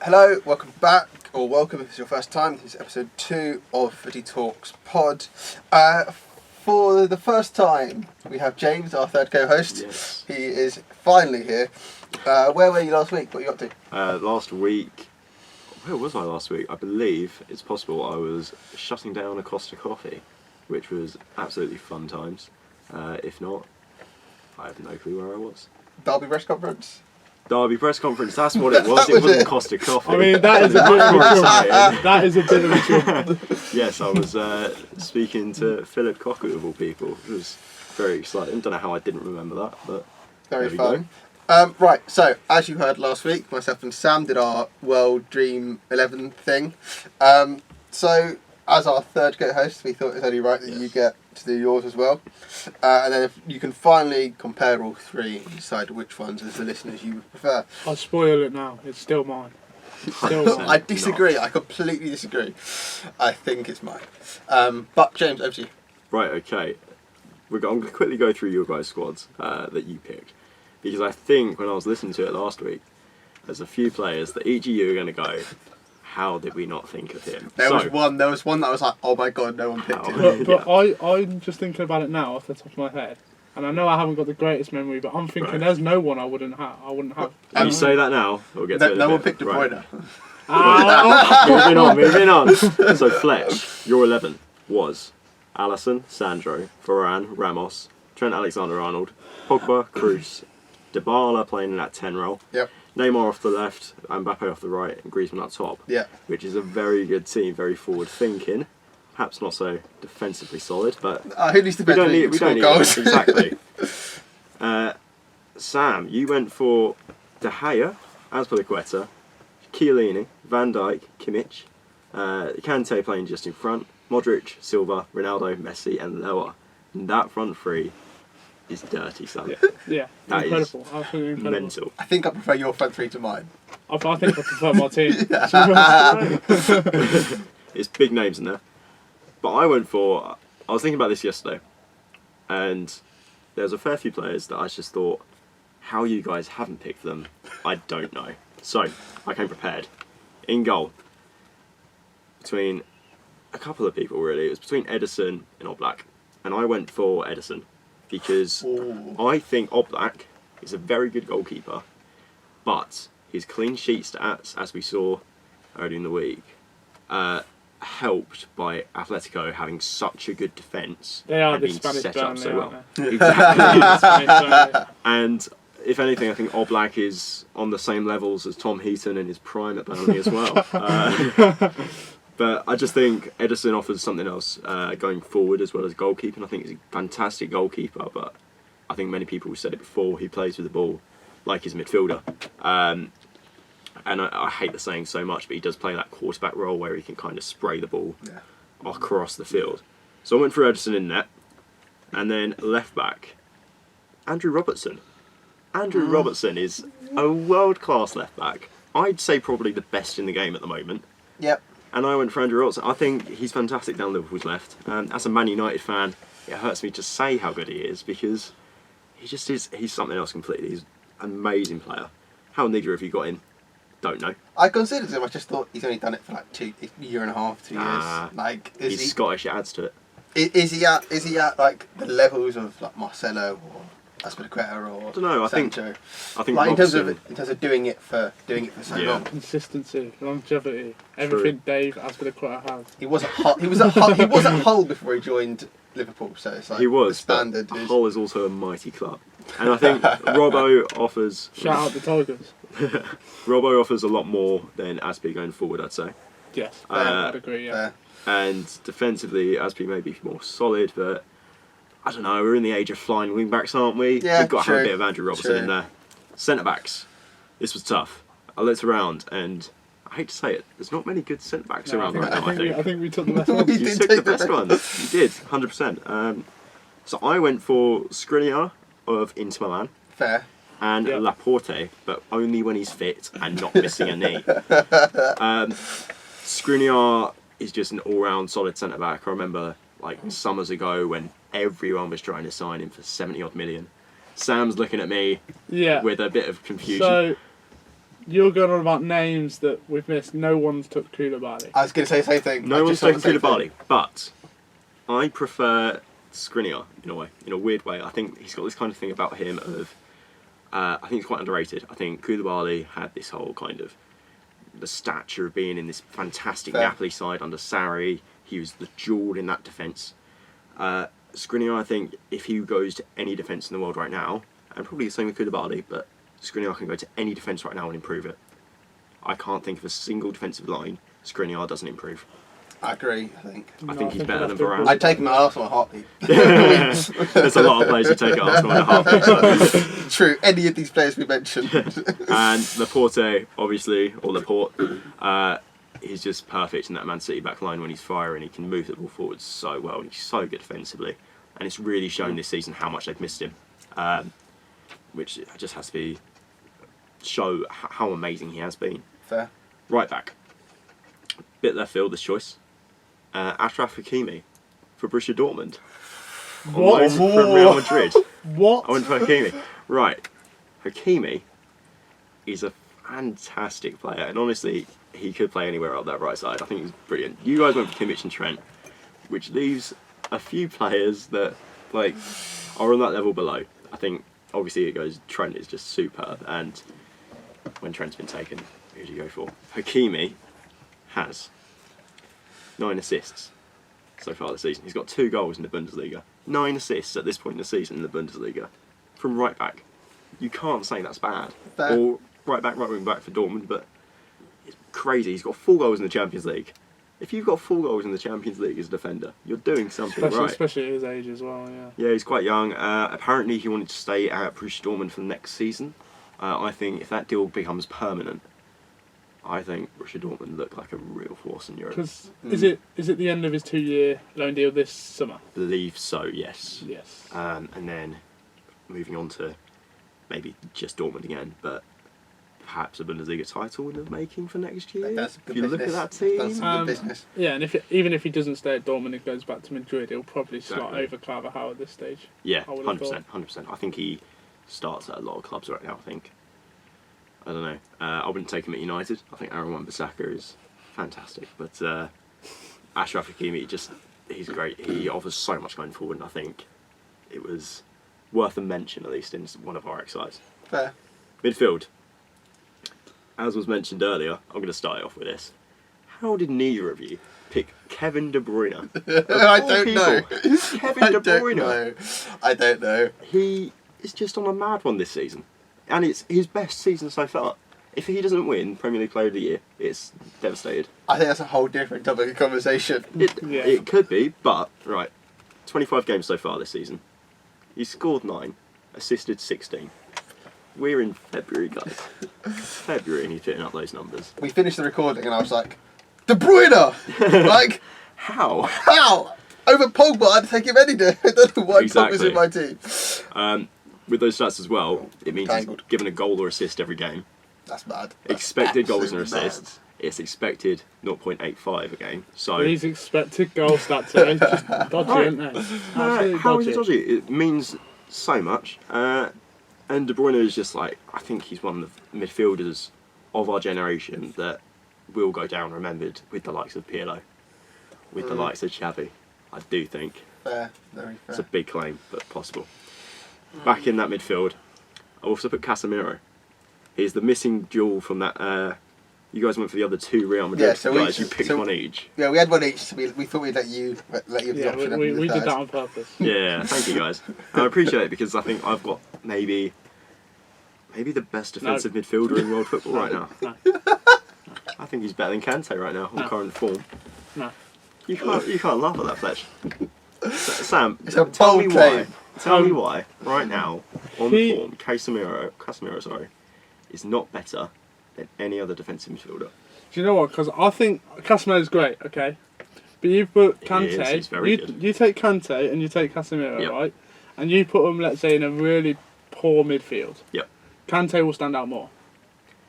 Hello, welcome back, or welcome if it's your first time. This is episode 2 of FootieTalksPod. For the first time, we have James, our third co-host. Yes. He is finally here. Where were you last week? What you up to? Last week, where was I last week? I believe it's possible I was shutting down a Costa Coffee, which was absolutely fun times. If not, I have no clue where I was. Derby press conference? Derby press conference, that's what it was. It wasn't Costa Coffee. I mean, that is a bit of a trouble. That is a bit of a trouble. Yes, I was speaking to Philip Cockwood of all people. It was very exciting. Don't know how I didn't remember that, but Very there we fun. go. Right, so as you heard last week, myself and Sam did our World Dream 11 thing. So as our third co-host, we thought it was only right that you get to do yours as well. And then if you can finally compare all three and decide which ones as the listeners you would prefer. I'll spoil it now. It's still mine. Still mine. I disagree. I completely disagree. I think it's mine. But James, over to you. Right, okay. I'm going to quickly go through your guys' squads that you picked. Because I think when I was listening to it last week, there's a few players that each of you are going to go, how did we not think of him? There was one that I was like, oh my god, no one picked him. But I'm just thinking about it now off the top of my head. And I know I haven't got the greatest memory, but I'm thinking there's no one I wouldn't have. You say that now, we'll get to it in a No one bit. picked De Bruyne. Moving on. So Fletch, your 11 was Alisson, Sandro, Varane, Ramos, Trent Alexander-Arnold, Pogba, Kroos, Dybala playing in that 10 role. Yep. Neymar off the left, Mbappe off the right, and Griezmann up top. Yeah. Which is a very good team, very forward thinking. Perhaps not so defensively solid, but Who needs to we don't need goals? Exactly. Sam, you went for De Gea, Azpilicueta, Chiellini, Van Dijk, Kimmich, Kante playing just in front, Modric, Silva, Ronaldo, Messi, and Loa. And that front three is dirty, Sam. Yeah, That incredible. Absolutely is incredible. mental. I think I prefer your front three to mine. I think I prefer my team. It's big names in there. But I was thinking about this yesterday, and there's a fair few players that I just thought, how you guys haven't picked them, I don't know. So, I came prepared. In goal, between a couple of people really, it was between Ederson and Oblak. And I went for Ederson, because I think Oblak is a very good goalkeeper, but his clean sheet stats, as we saw earlier in the week, helped by Atletico having such a good defence. They are and the being Spanish set up Burnley, so well. aren't they? Exactly. And if anything, I think Oblak is on the same levels as Tom Heaton in his prime at Burnley as well. But I just think Ederson offers something else going forward as well as goalkeeping. I think he's a fantastic goalkeeper, but I think many people said it before, he plays with the ball like he's a midfielder. And I hate the saying so much, but he does play that quarterback role where he can kind of spray the ball across the field. So I went for Ederson in net, and then left back, Andrew Robertson. Andrew Robertson is a world-class left back. I'd say probably the best in the game at the moment. Yep. And I went for Andrew Robertson. I think he's fantastic down Liverpool's left. As a Man United fan, it hurts me to say how good he is, because he just is. He's something else completely. He's an amazing player. How nigger have you got him? Don't know. I considered him. I just thought he's only done it for like a year and a half, 2 years. Like, He's Scottish. It adds to it. Is he at like the levels of like Marcelo or Azpilicueta or I don't know. I think like in terms Robertson, of doing it for so long. Consistency, longevity, everything Dave Azpilicueta has. He was at Hull before he joined Liverpool, so it's like he was. the standard. But Hull is also a mighty club, and I think Robbo offers. Shout out the Tigers. Robbo offers a lot more than Aspi going forward, I'd say. Yes, I'd agree. Yeah. And defensively, Aspi may be more solid, but I don't know. We're in the age of flying wing backs, aren't we? Yeah, We've got to have a bit of Andrew Robertson in there. Centre backs. This was tough. I looked around, and I hate to say it, there's not many good centre backs around right now. I think we took the best ones. You took the best ones. You did, 100%. So I went for Skriniar of Inter Milan. Fair. And Laporte, but only when he's fit and not missing a knee. Skriniar is just an all-round solid centre-back. I remember like summers ago when everyone was trying to sign him for 70 odd million. Sam's looking at me with a bit of confusion. So you're going on about names that we've missed. No one's took Koulibaly. I was going to say the same thing. No one's taken Koulibaly, but I prefer Skriniar in a weird way. I think he's got this kind of thing about him of, I think he's quite underrated. I think Koulibaly had this whole kind of, the stature of being in this fantastic Napoli side under Sarri. He was the jewel in that defence. Skriniar, I think, if he goes to any defence in the world right now, and probably the same with Koulibaly, but Skriniar can go to any defence right now and improve it. I can't think of a single defensive line Skriniar doesn't improve. I agree, I think. I think he's better than Varane. I'd take him at Arsenal in a heartbeat. There's a lot of players who take it Arsenal in a heartbeat. True, any of these players we mentioned. And Laporte, obviously, or Laporte, he's just perfect in that Man City back line when he's firing. He can move the ball forward so well, and he's so good defensively. And it's really shown this season how much they've missed him, which just has to show how amazing he has been. Fair. Right back. Bit left field, this choice. Achraf Hakimi for Borussia Dortmund. What? From Real Madrid. What? I went for Hakimi. Right. Hakimi is a fantastic player, and honestly, he could play anywhere up that right side. I think he's brilliant. You guys went for Kimmich and Trent, which leaves a few players that are on that level below. I think obviously it goes Trent is just superb, and when Trent's been taken, who do you go for? Hakimi has 9 assists so far this season. He's got 2 goals in the Bundesliga. 9 assists at this point in the season in the Bundesliga from right back. You can't say that's bad. Fair. Or right wing back for Dortmund, but it's crazy. He's got 4 goals in the Champions League. If you've got 4 goals in the Champions League as a defender, you're doing something right. Especially at his age as well, yeah. Yeah, he's quite young. Apparently he wanted to stay at Borussia Dortmund for the next season. I think if that deal becomes permanent, I think Borussia Dortmund look like a real force in Europe. Because is it the end of his 2-year loan deal this summer? Believe so, yes. Yes. And then moving on to maybe just Dortmund again, but perhaps a Bundesliga title in the making for next year. That's good if you look at that team, That's good business. Yeah, and even if he doesn't stay at Dortmund and goes back to Madrid, he'll probably slot Exactly. over Carvajal at this stage. yeah, I would have 100%. I think he starts at a lot of clubs right now. I don't know. I wouldn't take him at United. I think Aaron Wan-Bissaka is fantastic, but Achraf Hakimi he's great. He offers so much going forward, and I think it was worth a mention at least in one of our exercises. Fair. Midfield. As was mentioned earlier, I'm going to start it off with this. How did neither of you pick Kevin De Bruyne? I don't know. Kevin De Bruyne. I don't know. He is just on a mad one this season. And it's his best season so far. If he doesn't win Premier League Player of the Year, it's devastated. I think that's a whole different topic of conversation. It could be, but, right, 25 games so far this season. He's scored 9, assisted 16. We're in February, guys. February, and he's hitting up those numbers. We finished the recording and I was like, De Bruyne! Like, How? Over Pogba, I'd take him any day. I don't know why Exactly. Pogba's in my team. With those stats as well, it means Tangled. he's given a goal or assist every game. That's mad. Expected goals and absolutely assists. It's expected 0.85 a game. So These expected goal stats are just dodgy, aren't they? Absolutely how is it dodgy? It means so much. And De Bruyne is just I think he's one of the midfielders of our generation that will go down remembered with the likes of Pirlo, with the likes of Xavi. I do think. Fair. Very fair. It's a big claim, but possible. Back in that midfield, I also put Casemiro. He's the missing jewel from that. You guys went for the other 2 Real Madrid guys. You picked one each. Yeah, we had one each, so we thought we'd let you have the option. We did that on purpose. Yeah, thank you guys. I appreciate it because I think I've got maybe the best defensive midfielder in world football right now. No. I think he's better than Kante right now on current form. No. You can't laugh at that, Fletch. Sam, It's a tell bold me claim. why. Tell me why right now on form Casemiro, is not better than any other defensive midfielder. Do you know what? Because I think Casemiro's great, okay? But you put Kante, he's very good. you take Kante and you take Casemiro, Yep. right? And you put them, let's say, in a really poor midfield. Yep. Kante will stand out more.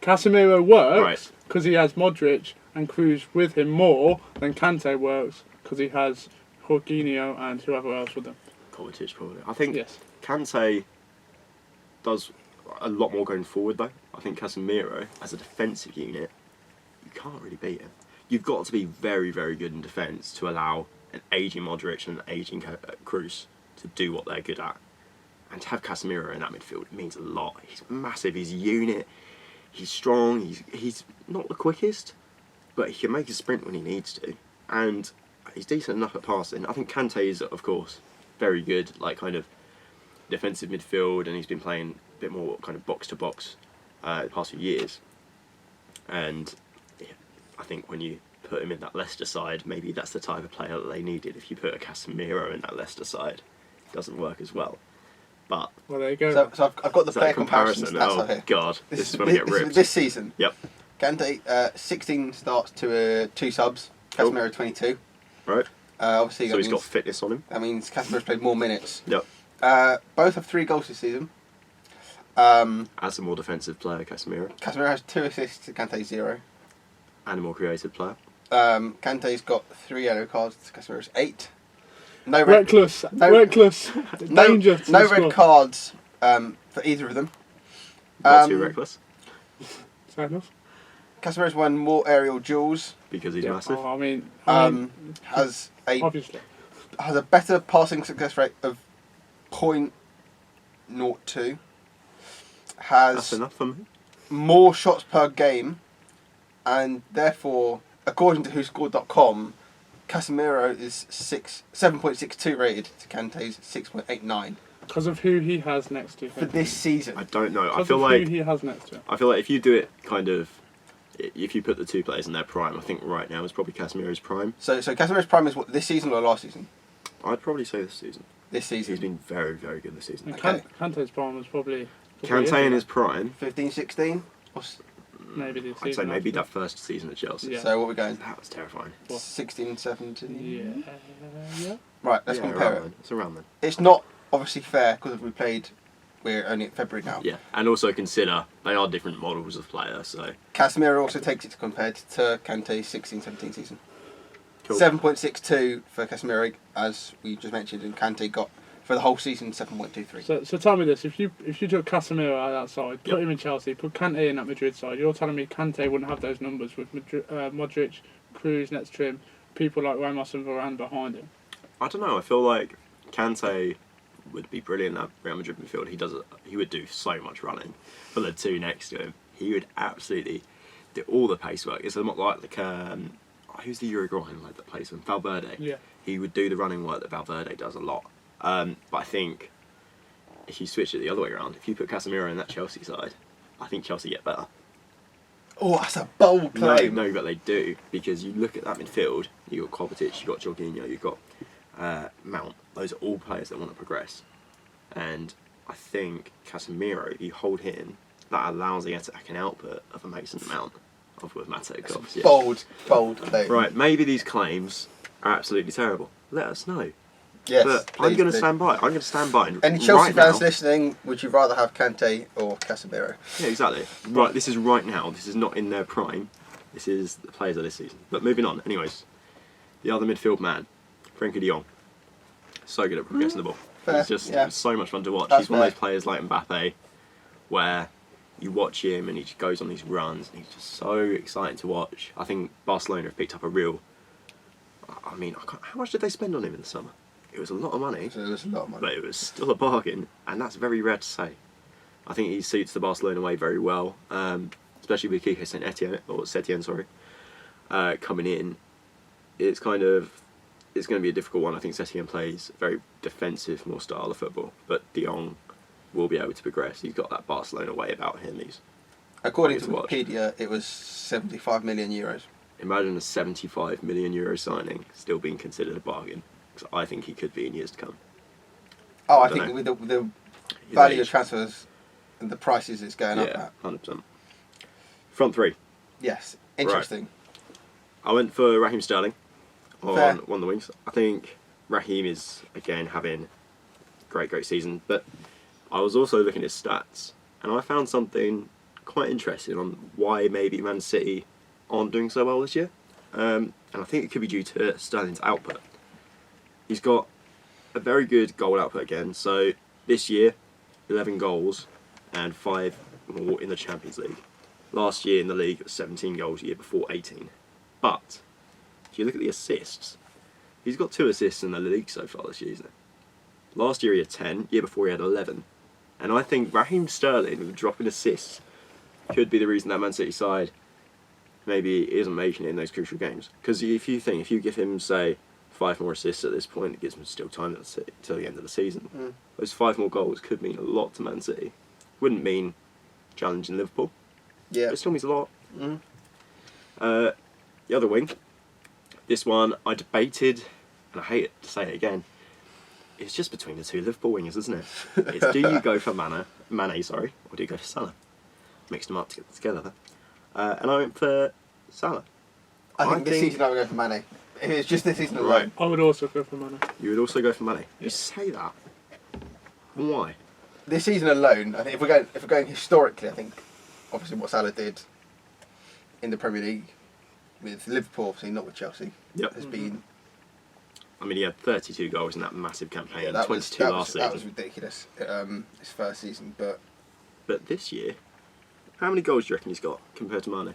Casemiro works Right. because he has Modric and Cruz with him more than Kante works because he has Jorginho and whoever else with him. Kovacic probably. I think Yes. Kante does a lot more going forward though. I think Casemiro, as a defensive unit, you can't really beat him. You've got to be very, very good in defence to allow an ageing Modric and an ageing Kroos to do what they're good at. And to have Casemiro in that midfield means a lot. He's massive, he's a unit, he's strong, he's not the quickest, but he can make a sprint when he needs to. And he's decent enough at passing. I think Kante is, of course, very good, like kind of defensive midfield, and he's been playing a bit more kind of box to box the past few years. And yeah, I think when you put him in that Leicester side, maybe that's the type of player that they needed. If you put a Casemiro in that Leicester side, it doesn't work as well. But well, there you go. So I've got the player comparison stats oh here. God, this is when I get ripped. This season. Yep. Kante, 16 starts to 2 subs. Casemiro 22. Right. Obviously, so he's got fitness on him. That means Casemiro's played more minutes. Yep. Both have 3 goals this season. As a more defensive player, Casemiro. Casemiro has 2 assists to Kante's 0. And a more creative player. Kante's got 3 yellow cards to Casemiro's 8. No reckless, danger. No red cards for either of them. Not too reckless. Fair enough. Casemiro's won more aerial duels because he's massive. Oh, I mean, has obviously a better passing success rate of 0.02. That's enough for me. More shots per game, and therefore, according to WhoScored.com, Casemiro is 7.62 rated to Kante's 6.89. Because of who he has next to him. For this season. I don't know. I feel like who he has next to him. I feel like if you do it kind of, if you put the 2 players in their prime, I think right now is probably Casemiro's prime. So Casemiro's prime is what, this season or last season? I'd probably say this season. This season. He's been very, very good this season. Okay. Kante's prime was probably Kante in his prime. 15, 16? Maybe this season. I'd say maybe that first season at Chelsea. Yeah. So what are we going? That was terrifying. What? 16, 17? Yeah. Right, let's compare it. It's around then. It's not obviously fair because we're only in February now. Yeah, and also consider they are different models of player, so... Casemiro also takes it compared to Kante's 16-17 season. Cool. 7.62 for Casemiro, as we just mentioned, and Kante got for the whole season 7.23. So tell me this: if you took Casemiro out of that side, put him in Chelsea, put Kante in that Madrid side, you're telling me Kante wouldn't have those numbers with Modric, Kroos next to him, people like Ramos and Varane behind him? I don't know. I feel like Kante would be brilliant in that Real Madrid midfield. He would do so much running. For the 2 next to him, he would absolutely do all the pace work. It's a lot like who's the Uruguayan that plays with Valverde? Yeah. He would do the running work that Valverde does a lot. But I think if you switch it the other way around, if you put Casemiro in that Chelsea side, I think Chelsea get better. Oh, that's a bold claim. No, but they do, because you look at that midfield, you've got Kovacic, you've got Jorginho, you've got Mount. Those are all players that want to progress. And I think Casemiro, if you hold him, that allows the attacking output of a Mason Mount, with Matic, obviously. Bold claim. Right, maybe these claims are absolutely terrible. Let us know. Yes, but I'm going to stand by. I'm going to stand by. Any Chelsea fans listening, would you rather have Kante or Casemiro? Yeah, exactly. Right, this is right now. This is not in their prime. This is the players of this season. But moving on. Anyways, the other midfield man, Frenkie de Jong. So good at progressing the ball. Fair, He's just so much fun to watch. That's He's one of those players like Mbappe, where you watch him and he just goes on these runs and he's just so exciting to watch. I think Barcelona have picked up a real... I mean, how much did they spend on him in the summer? It was a lot of money. It was a lot of money. But it was still a bargain, and that's very rare to say. I think he suits the Barcelona way very well, especially with Kike Setien, coming in. It's going to be a difficult one. I think Setien plays a very defensive, more style of football, but De Jong will be able to progress. He's got that Barcelona way about him. According to Wikipedia, it was 75 million euros. Imagine a 75 million euro signing still being considered a bargain. Because I think he could be in years to come. Oh, I think with the value of transfers and the prices it's going up at. 100%. Front 3. Yes, interesting. Right. I went for Raheem Sterling on one of the wings. I think Raheem is, again, having a great season. But I was also looking at his stats, and I found something quite interesting on why maybe Man City aren't doing so well this year. And I think it could be due to Sterling's output. He's got a very good goal output again. So this year, 11 goals and 5 more in the Champions League. Last year in the league, it was 17 goals, year before 18. But if you look at the assists, he's got 2 assists in the league so far this year, isn't it? Last year he had 10, year before he had 11. And I think Raheem Sterling, with dropping assists, could be the reason that Man City side maybe isn't making it in those crucial games. Because if you give him, say, 5 more assists at this point, it gives him still time till the end of the season. Those 5 more goals could mean a lot to Man City. Wouldn't mean challenging Liverpool. Yeah. But it still means a lot. The other wing, this one I debated, and I hate to say it again, it's just between the 2 Liverpool wingers, isn't it? It's do you go for Mane, or do you go for Salah? Mixed them up together. And I went for Salah. I think this season I would go for Mane. If it's just this season alone. I would also go for Mane. You would also go for Mane? You say that. Why? This season alone, I think if we're going historically, I think obviously what Salah did in the Premier League with Liverpool, obviously not with Chelsea, has been. I mean, he had 32 goals in that massive campaign, that 22 last season. That was ridiculous. His first season, but this year, how many goals do you reckon he's got compared to Mane?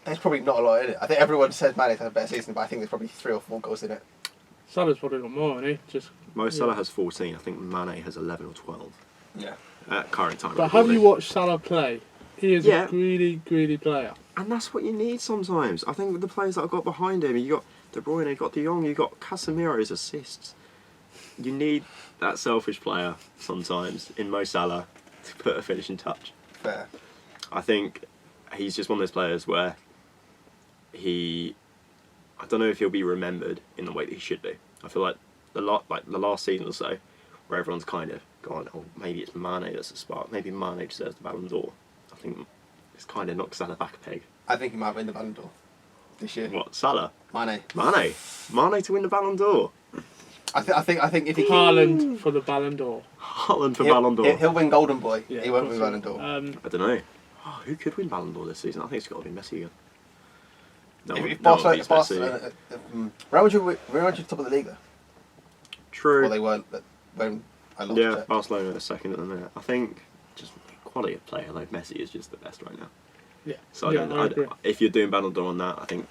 there's probably not a lot in it. I think everyone says Mane's had a better season, but I think there's probably 3 or 4 goals in it. Salah's probably got more, hasn't he? Salah has 14. I think Mane has 11 or 12. Yeah. At current time. But have you watched Salah play? He is a greedy, greedy player. And that's what you need sometimes. I think with the players that have got behind him, you got De Bruyne, you got De Jong, you got Casemiro's assists. You need that selfish player sometimes in Mo Salah to put a finishing touch. Fair. I think he's just one of those players where I don't know if he'll be remembered in the way that he should be. I feel like the last season or so, where everyone's kind of gone, oh, maybe it's Mane that's the spark, maybe Mane deserves the Ballon d'Or. I think it's kind of knocked Salah back a peg. I think he might win the Ballon d'Or this year. What, Salah? Mane To win the Ballon d'Or. I think if he Haaland for the Ballon d'Or. Haaland for Ballon d'Or. He'll win Golden Boy. Yeah, he won't win Ballon d'Or. I don't know. Oh, who could win Ballon d'Or this season? I think it's got to be Messi again. If Barcelona, Real Madrid top of the league though. True. Well, they weren't, but when I lost it. Barcelona are second at the minute. I think just quality of player, like Messi is just the best right now. Yeah. So I agree. If you're doing Ballon d'Or on that, I think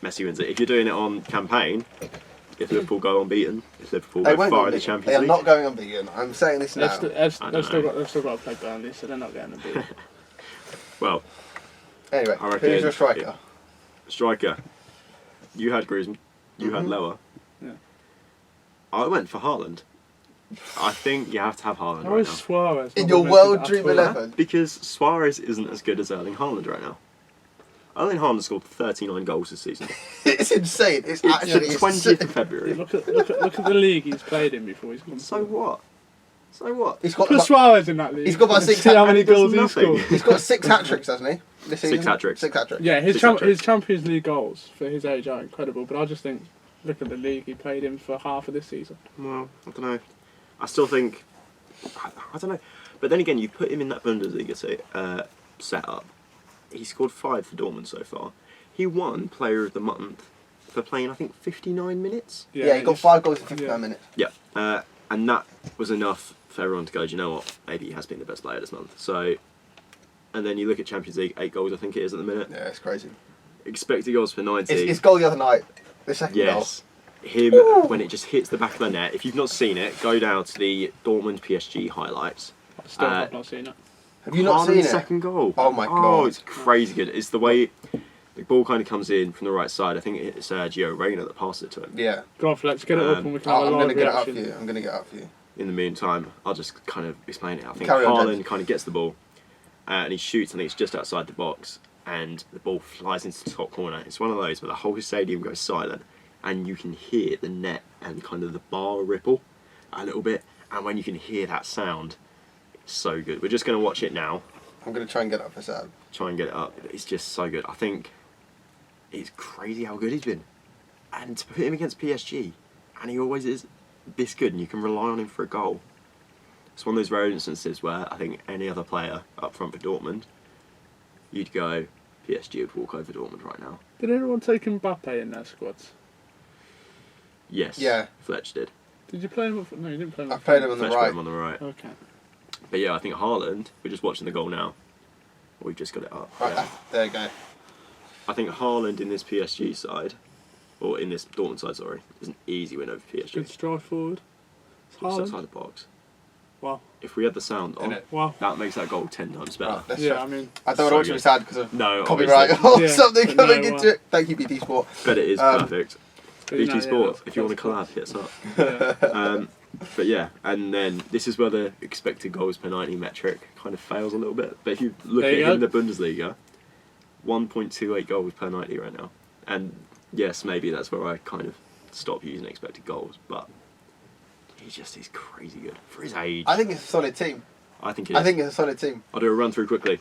Messi wins it. If you're doing it on campaign, if Liverpool go unbeaten, if Liverpool go far in the Champions League, they are not going unbeaten. I'm saying this now. They've still got to play Burnley, so they're not going unbeaten. Well, anyway, who's your striker? Striker. You had Griezmann. You had Lower. Yeah. I went for Haaland. I think you have to have Haaland How right is now. Suarez In your world dream 11? Because Suarez isn't as good as Erling Haaland right now. Erling Haaland scored 39 goals this season. It's insane. It's actually the 20th of February. Look at the league he's played in before he's gone. So what? He's got Put Suarez in that league. He's got about 6. See how many does goals he nothing. scored. He's got 6 hat-tricks, hasn't he? This season? 6 hat-tricks. 6 hat-tricks. Yeah, his 6 hat-tricks. his Champions League goals for his age are incredible, but I just think, look at the league he played in for half of this season. Well, I don't know. I still think... I don't know. But then again, you put him in that Bundesliga setup. He scored 5 for Dortmund so far. He won Player of the Month for playing, I think, 59 minutes. Yeah, he got 5 goals in 59 minutes. Yeah. And that was enough for everyone to go, do you know what? Maybe he has been the best player this month. So, and then you look at Champions League, 8 goals I think it is at the minute. Yeah, it's crazy. Expected goals for 90. His goal the other night, the second goal. Yes. Him, when it just hits the back of the net. If you've not seen it, go down to the Dortmund PSG highlights. Still have not seen it. Have you not seen it? Second goal. Oh my god. Oh, it's crazy good. It's the way the ball kind of comes in from the right side. I think it's Gio Reyna that passed it to him. Yeah. Go on, let's get it up and we can have a I'm live going to get it up reaction. for you. I'm going to get it up for you. In the meantime, I'll just kind of explain it. I think Carry on, Haaland James. kind of gets the ball and he shoots. I think it's just outside the box and the ball flies into the top corner. It's one of those where the whole stadium goes silent and you can hear the net and kind of the bar ripple a little bit. And when you can hear that sound, it's so good. We're just going to watch it now. I'm going to try and get it up for Sam. Try and get it up. It's just so good. I think it's crazy how good he's been. And to put him against PSG, and he always is this good, and you can rely on him for a goal. It's one of those rare instances where I think any other player up front for Dortmund, you'd go, PSG would walk over Dortmund right now. Did anyone take Mbappe in their squads? Yes. Yeah. Fletch did. Did you play him? No, you didn't play him. I played him on the Fletch put right. him on the right. Okay. But yeah, I think Haaland, we're just watching the goal now. We've just got it up. Right, Yeah. there you go. I think Haaland in this PSG side, or in this Dortmund side, sorry, is an easy win over PSG. Good stride forward. It's It's Haaland. outside the box. Wow. If we had the sound on, Innit? Wow. that makes that goal 10 times better. Right, let's Yeah, try. I mean, I don't So want to watch it good. be sad because of No, copyright obviously. or Yeah, something but coming no, into it. Thank you, BT Sport. But it is perfect. but, you BT know, Sport, yeah, if you want to that's collab, hit us up. Yeah. But yeah, and then this is where the expected goals per 90 metric kind of fails a little bit. But if you look There at you him in go. the Bundesliga, 1.28 goals per 90 right now. And yes, maybe that's where I kind of stop using expected goals, but he's crazy good for his age. I think it's a solid team. I think it is. I think it's a solid team. I'll do a run through quickly.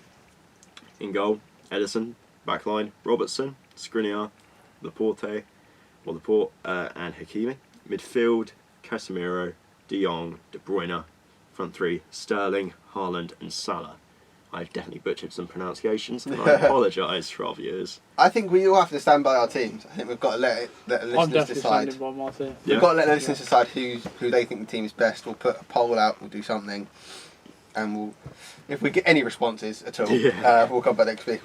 In goal, Edison. Backline, Robertson, Skriniar, Laporte, and Hakimi. Midfield, Casemiro, De Jong, De Bruyne. Front three, Sterling, Haaland, and Salah. I've definitely butchered some pronunciations, and I apologise for our viewers. I think we all have to stand by our teams. I think we've got to let the I'm listeners definitely decide. standing by my team. Yeah. We've got to let the listeners decide who they think the team is best. We'll put a poll out. We'll do something, and if we get any responses at all, we'll come back next week.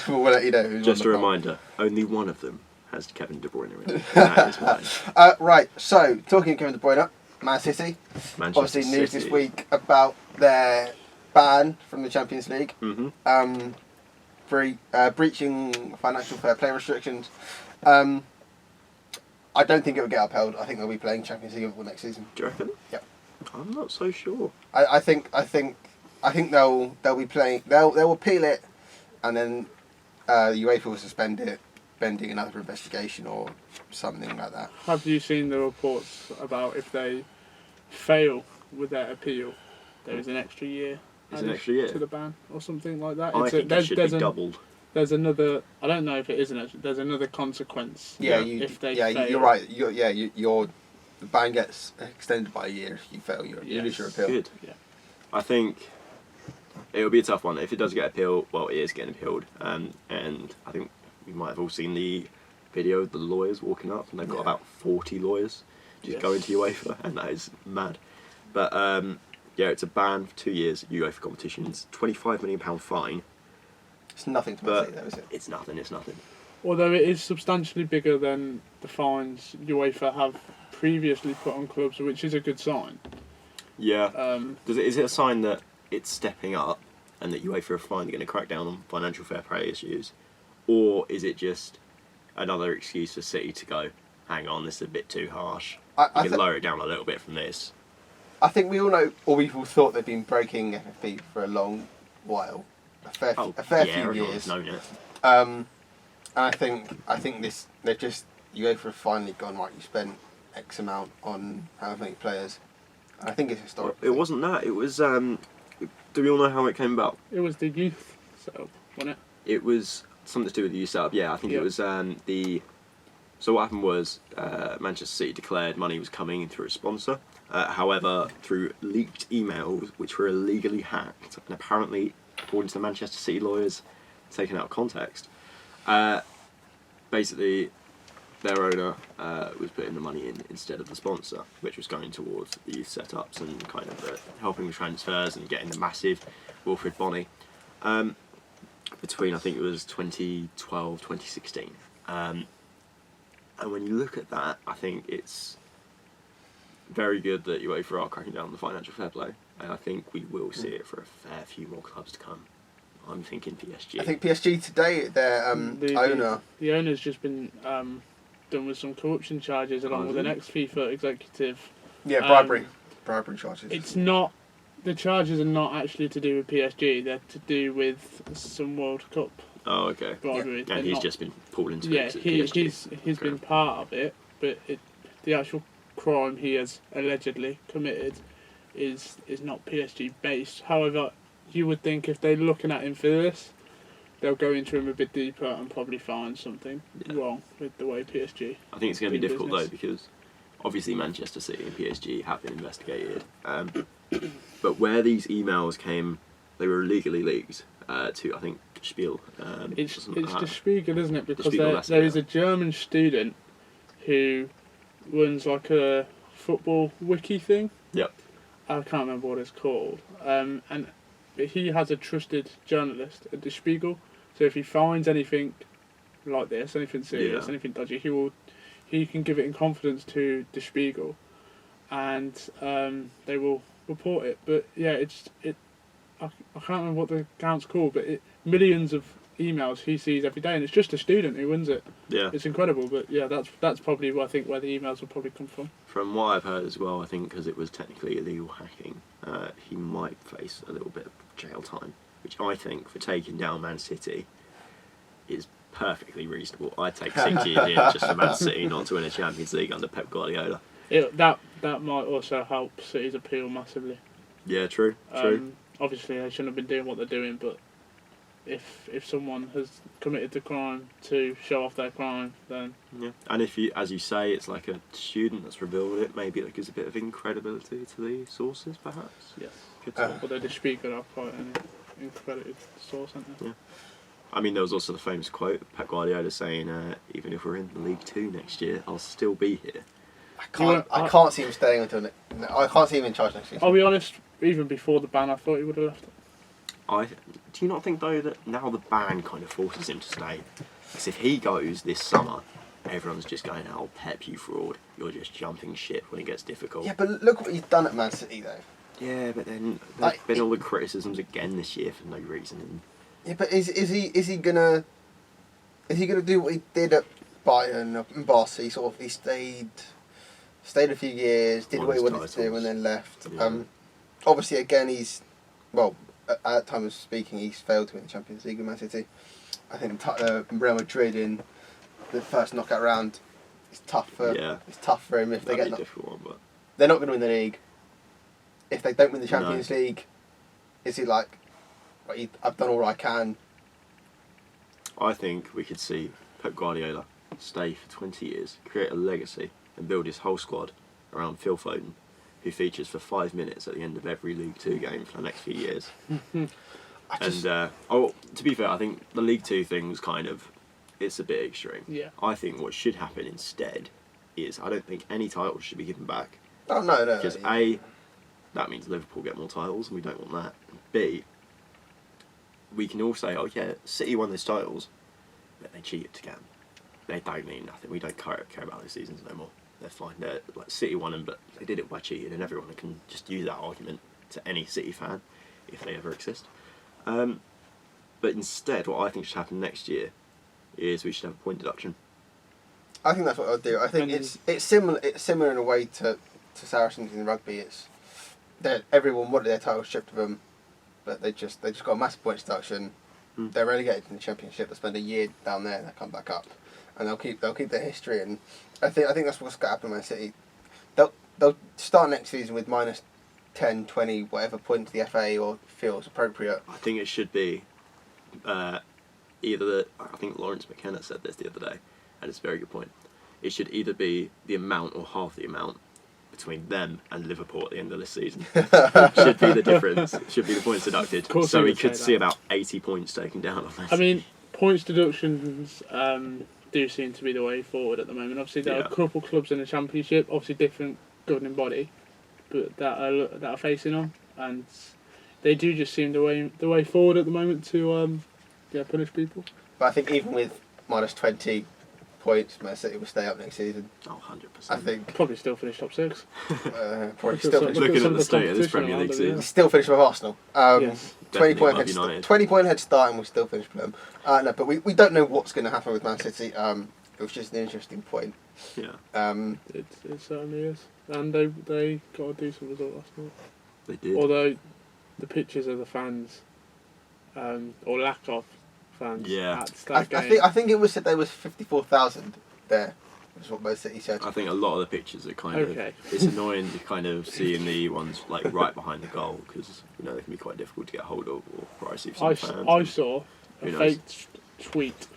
We'll let you know who's Just on a the poll. reminder, only one of them has Kevin De Bruyne in it. That is mine. Right. So talking of Kevin De Bruyne, Man City. Manchester Obviously, news City. this week about their ban from the Champions League. Mm-hmm. Breaching financial fair play restrictions. I don't think it will get upheld. I think they'll be playing Champions League next season. Do you reckon? Yep. I'm not so sure. I think they'll be playing. They'll appeal it, and then UEFA will suspend it, pending another investigation or something like that. Have you seen the reports about if they fail with their appeal, there is an extra year Is an added extra year? to the ban or something like that? I think it should be there's doubled. There's another. I don't know if it is an extra. There's another consequence. Yeah, if they you're fail. right. The ban gets extended by a year if you fail. You lose your appeal. Good. Yeah. I think it'll be a tough one. If it does get appealed, well, it is getting appealed. And I think we might have all seen the video of the lawyers walking up, and they've got about 40 lawyers just going to UEFA, and that is mad. But yeah, it's a ban for 2 years. UEFA competitions, £25 million fine. It's nothing to Man City, though, is it? It's nothing. It's nothing. Although it is substantially bigger than the fines UEFA have previously put on clubs, which is a good sign. Yeah. Is it a sign that it's stepping up and that UEFA are finally going to crack down on financial fair play issues? Or is it just another excuse for City to go, hang on, this is a bit too harsh. We can lower it down a little bit from this. I think we all know, or we've all thought they've been breaking FFP for a long while, a fair few everyone's years. known it. And I think UEFA have finally gone, right, you spent X amount on however many players. And I think it's historic. It wasn't that. It was. Do we all know how it came about? It was the youth setup, wasn't it? It was something to do with the youth setup. Yeah, I think it was the. So what happened was Manchester City declared money was coming in through a sponsor. However, through leaked emails, which were illegally hacked, and apparently, according to the Manchester City lawyers, taken out of context, basically their owner was putting the money in instead of the sponsor, which was going towards the youth setups and kind of helping the transfers and getting the massive Wilfred Bonney between, I think it was 2012, 2016. And when you look at that, I think it's very good that UEFA are cracking down on the financial fair play, and I think we will see it for a fair few more clubs to come. I'm thinking PSG. I think PSG today, their owner... The owner's just been done with some corruption charges along with an ex-FIFA executive. Yeah, bribery. Bribery charges. It's not... The charges are not actually to do with PSG, they're to do with some World Cup Oh, okay. bribery. And he's just been pulled into Yeah, it. he's been part of it, but the actual crime he has allegedly committed is not PSG based. However, you would think if they're looking at him for this, they'll go into him a bit deeper and probably find something wrong with the way PSG. I think it's going to be do difficult business. though, because obviously Manchester City and PSG have been investigated, but where these emails came, they were illegally leaked to, I think, Spiel. It's the Spiegel, isn't it? Because Spiegel, there is a German student who runs like a football wiki thing. Yep. I can't remember what it's called. But he has a trusted journalist at Der Spiegel. So if he finds anything like this, anything serious, anything dodgy, he can give it in confidence to Der Spiegel, and they will report it. But yeah, I can't remember what the account's called, but millions of emails he sees every day, and it's just a student who wins it. Yeah, it's incredible. But yeah, that's probably where the emails will probably come from. From what I've heard as well, I think because it was technically illegal hacking, he might face a little bit of jail time, which I think for taking down Man City is perfectly reasonable. I'd take 6 years in just for Man City not to win a Champions League under Pep Guardiola. That might also help City's appeal massively. Yeah, true. Obviously, they shouldn't have been doing what they're doing, but if someone has committed the crime to show off their crime, then yeah. And if you, as you say, it's like a student that's revealed it, maybe it gives a bit of incredibility to the sources, perhaps. Yes. Although the Spiegel are quite an accredited source, aren't they? Yeah. I mean, there was also the famous quote of Pep Guardiola saying, "Even if we're in the League 2 next year, I'll still be here." I can't see him staying until I can't see him in charge next year. I'll be honest. Even before the ban, I thought he would have left it. Do you not think though that now the ban kind of forces him to stay? Because if he goes this summer, everyone's just going, "Oh, Pep, you fraud! You're just jumping ship when it gets difficult." Yeah, but look what he's done at Man City, though. Yeah, but then there's been all the criticisms again this year for no reason. Yeah, but is he gonna do what he did at Bayern and Barca? He stayed a few years, did what he wanted to do, and then left. Yeah. Obviously, again, at time of speaking, he's failed to win the Champions League with Man City. I think Real Madrid in the first knockout round is tough for him if they get knocked. But they're not going to win the league. If they don't win the Champions League, is he like, I've done all I can? I think we could see Pep Guardiola stay for 20 years, create a legacy, and build his whole squad around Phil Foden, who features for 5 minutes at the end of every League 2 game for the next few years. To be fair, I think the League 2 thing was it's a bit extreme. Yeah. I think what should happen instead is I don't think any titles should be given back. Oh, no. Because A, that means Liverpool get more titles, and we don't want that. B, we can all say, oh yeah, City won those titles, but they cheated again. They don't mean nothing. We don't care about those seasons no more. They're fine. City won them, but they did it by cheating, and everyone can just use that argument to any City fan, if they ever exist. But instead, what I think should happen next year is we should have a point deduction. I think that's what I'll do. I think it's similar. It's similar in a way to Saracens in rugby. It's that everyone wanted their title stripped of them, but they just got a massive point deduction. They're relegated from the Championship. They spend a year down there, and they come back up, and they'll keep their history. And I think that's what's going to happen in Man City. They'll start next season with minus 10, 20, whatever points the FA or feels appropriate. I think it should be I think Lawrence McKenna said this the other day, and it's a very good point. It should either be the amount or half the amount between them and Liverpool at the end of this season. Should be the difference. Should be the points deducted. So we could see about 80 points taken down on that. I mean, points deductions do seem to be the way forward at the moment. Obviously, there are a couple clubs in the Championship, obviously different governing body, but that are facing them, and they do just seem the way forward at the moment to punish people. But I think even with minus 20 points, Man City will stay up next season. Oh, 100%. I think probably still finish top 6. Probably still finish. Looking at the state of this Premier League season, still finish with Arsenal. Yes. 20 point head start, and we'll still finish with them. No, but we don't know what's going to happen with Man City. It was just an interesting point. Yeah. It certainly is, and they got a decent result last night. They did. Although the pictures of the fans, or lack of fans, at that game. I think it was said there was 54,000 there. That's what Man City said. I think a lot of the pictures are kind of. It's annoying to kind of seeing the ones like right behind the goal because they can be quite difficult to get hold of or pricey for some fans. I saw a fake tweet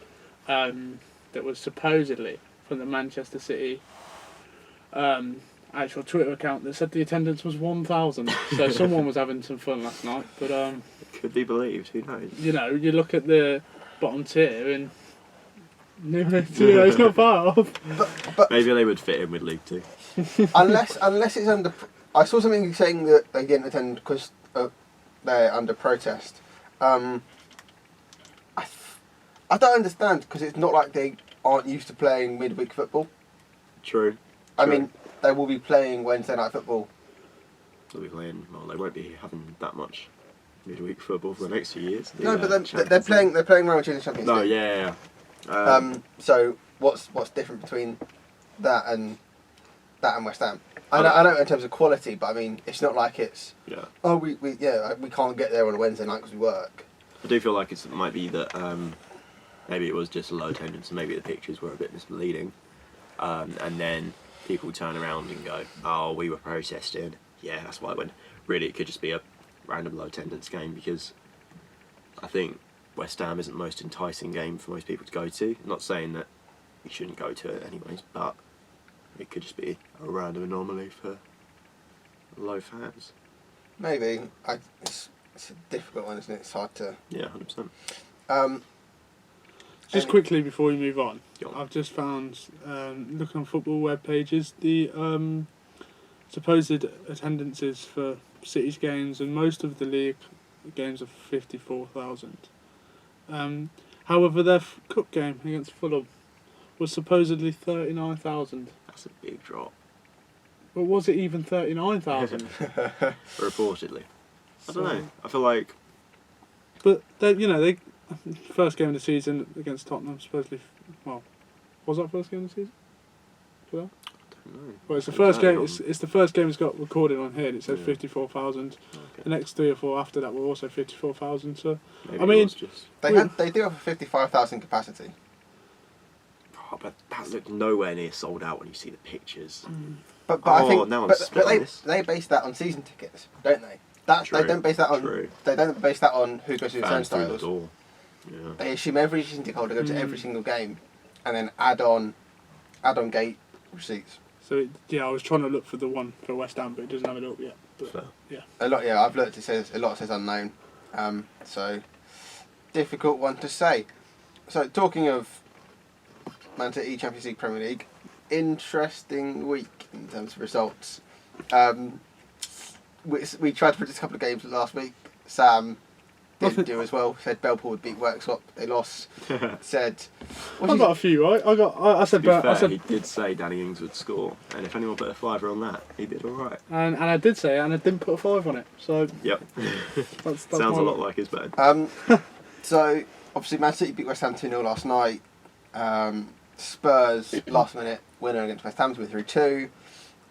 that was supposedly from the Manchester City actual Twitter account that said the attendance was 1,000. So someone was having some fun last night. But it could be believed. Who knows? You look at the bottom tier and it's not far off. But maybe they would fit in with League 2. unless it's under. I saw something saying that they didn't attend because they're under protest. I don't understand because it's not like they aren't used to playing midweek football. True. I mean, they will be playing Wednesday night football. They'll be playing. Well, they won't be having that much midweek football for the next few years. No, but they're playing. They're playing Real Madrid Champions League. No, yeah. So what's different between that and West Ham? I know in terms of quality, but I mean, it's not like it's. Yeah. Oh, we can't get there on a Wednesday night because we work. I do feel like it might be that maybe it was just a low attendance and maybe the pictures were a bit misleading, and then people turn around and go, "Oh, we were protesting." Yeah, that's why. When really it could just be a random low attendance game, because I think West Ham isn't the most enticing game for most people to go to. I'm not saying that you shouldn't go to it anyways, but it could just be a random anomaly for low fans. Maybe. It's a difficult one, isn't it? It's hard to. Yeah, 100%. Just quickly before we move on, Go on. I've just found, looking on football web pages, the supposed attendances for City's games, and most of the league games are 54,000. However, their cup game against Fulham was supposedly 39,000. That's a big drop. But was it even 39,000? Reportedly. I don't know. I feel like... But, they first game of the season against Tottenham, supposedly... Well, was that first game of the season? For them? I don't know. Well, it's the first game. It's the first game that's got recorded on here, and it says 54,000. Okay. The next 3 or 4 after that were also 54,000. So Maybe I mean, it was just... They do have a 55,000 capacity. Oh, but that looked nowhere near sold out when you see the pictures. But I think now I'm but split on this. they base that on season tickets, don't they? True, They don't base that on. true. They don't base that on who goes through the Fans through the turnstiles. door. Yeah. They assume every season ticket holder goes to every single game, and then add on gate receipts. So I was trying to look for the one for West Ham, but it doesn't have it up yet. But, Fair. yeah. I've looked. It says a lot says unknown. So difficult one to say. So talking of Man City, Champions League, Premier League, interesting week in terms of results. We tried to predict a couple of games last week. Sam didn't do as well. Said Belpool would beat Worksop. They lost. Said. I got a few right. I said. To be fair, he did say Danny Ings would score, and if anyone put a fiver on that, he did all right. And I did say it, and I didn't put a 5 on it. So Yep. that's Sounds a lot like his bet. So obviously Man City beat West Ham 2-0 last night. Spurs last minute winner against West Ham 3-2,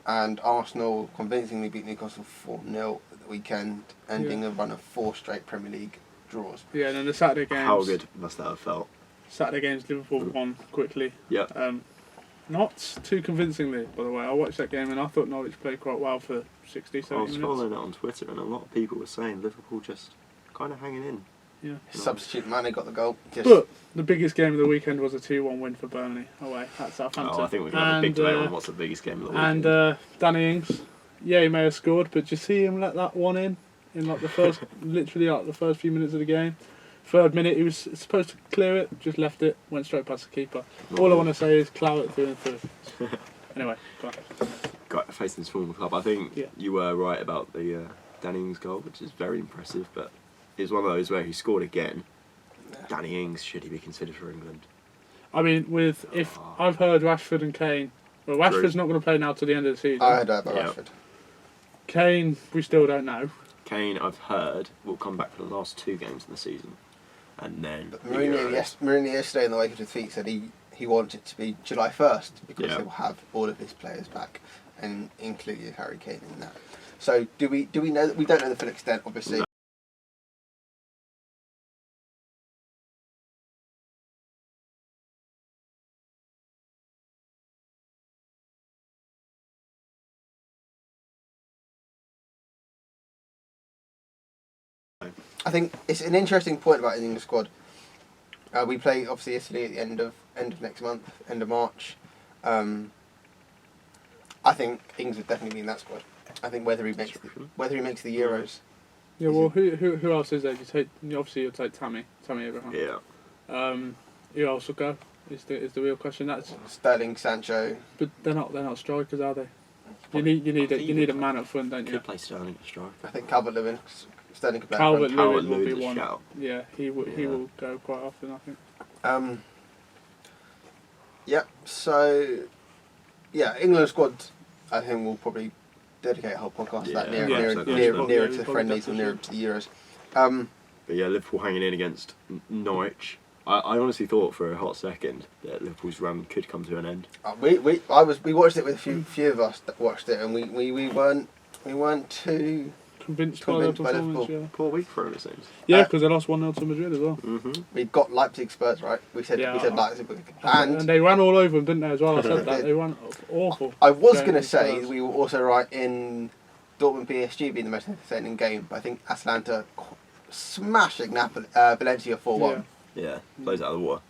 and Arsenal convincingly beat Newcastle 4-0 at the weekend, ending a run of 4 straight Premier League draws. Yeah, and then the Saturday games. How good must that have felt? Saturday games, Liverpool won quickly. Yeah. Not too convincingly, by the way. I watched that game and I thought Norwich played quite well for 60, 70 I was minutes. following it on Twitter, and a lot of people were saying Liverpool just kind of hanging in. Yeah. Substitute Mane got the goal. But the biggest game of the weekend was a 2-1 win for Burnley away at Southampton. Oh, I think we're going to have a big debate on what's the biggest game of the weekend. And Danny Ings, yeah, he may have scored, but did you see him let that one in like the first, literally like the first few minutes of the game? 3rd minute, he was supposed to clear it, just left it, went straight past the keeper. All I want to say is clout it through and through. Anyway, go on. Got facing his former club. I think you were right about the Danny Ings goal, which is very impressive, but it's one of those where he scored again. Danny Ings, should he be considered for England? I mean, if I've heard Rashford and Kane, well, Rashford's not going to play now till the end of the season. I heard that about Rashford. Kane, we still don't know. Kane, I've heard, will come back for the last 2 games in the season. And then... But Mourinho yesterday in the wake of defeat said he wants it to be July 1st because they will have all of his players back, and including Harry Kane in that. So do we know that? We don't know the full extent, obviously. No. I think it's an interesting point about the England squad. We play obviously Italy at the end of next month, end of March. I think Ings would definitely be in that squad. I think whether he makes the Euros. Yeah, well, who else is there? Obviously you'll take Tammy Abraham. Yeah. Who else will go? Is the real question. That's Sterling, Sancho. But they're not strikers, are they? You need a man up front, don't you? Could play Sterling at striker. I think Calvert-Lewin, Sterling could play. Calvert-Lewin will be Calvert-Lewin's a one. shout. Yeah, he will go quite often, I think. Yeah. So, yeah, England squad. I think we'll probably dedicate a whole podcast to that nearer to the friendlies or nearer to the Euros. But yeah, Liverpool hanging in against Norwich. I honestly thought for a hot second that Liverpool's run could come to an end. We watched it with a few of us that watched it, and we weren't too convinced by their performance. Liverpool. Yeah. Poor week for them, it seems. Yeah, because they lost 1-0 to Madrid as well. Mm-hmm. We got Leipzig Spurs right. We said Leipzig, and they ran all over them, didn't they? As well, I said that they ran awful. I was going to say we were also right in Dortmund PSG being the most entertaining game, but I think Atalanta smashing Valencia 4-1. Yeah, blows out of the water.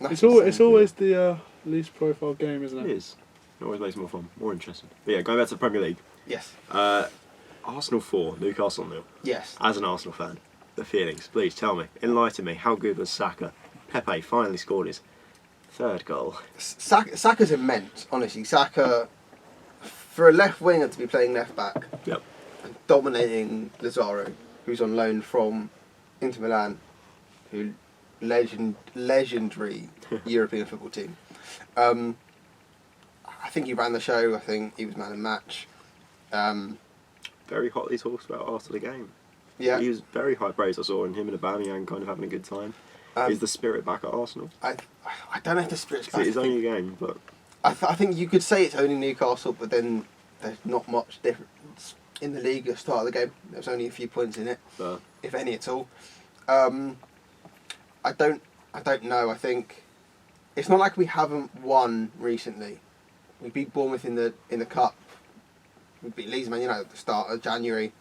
It's always the least profile game, isn't it? It is. It always makes it more fun, more interesting. But yeah, going back to the Premier League. Yes. Arsenal 4, Newcastle 0. Yes. As an Arsenal fan, the feelings. Please tell me, enlighten me. How good was Saka? Pepe finally scored his third goal. Saka's immense, honestly. Saka, for a left winger to be playing left back, Yep. and dominating Lazaro, who's on loan from Inter Milan, who legendary European football team. I think he ran the show. I think he was man of the match. Very hotly talked about after the game. Yeah. He was very high praise. I saw in him and Aubameyang kind of having a good time. Is the spirit back at Arsenal? I don't know if the spirit's back. It is only a game, but I think you could say it's only Newcastle, but then there's not much difference in the league at the start of the game. There's only a few points in it, if any at all. I don't know. I think it's not like we haven't won recently. We beat Bournemouth in the cup. We beat Leeds Man United at the start of January.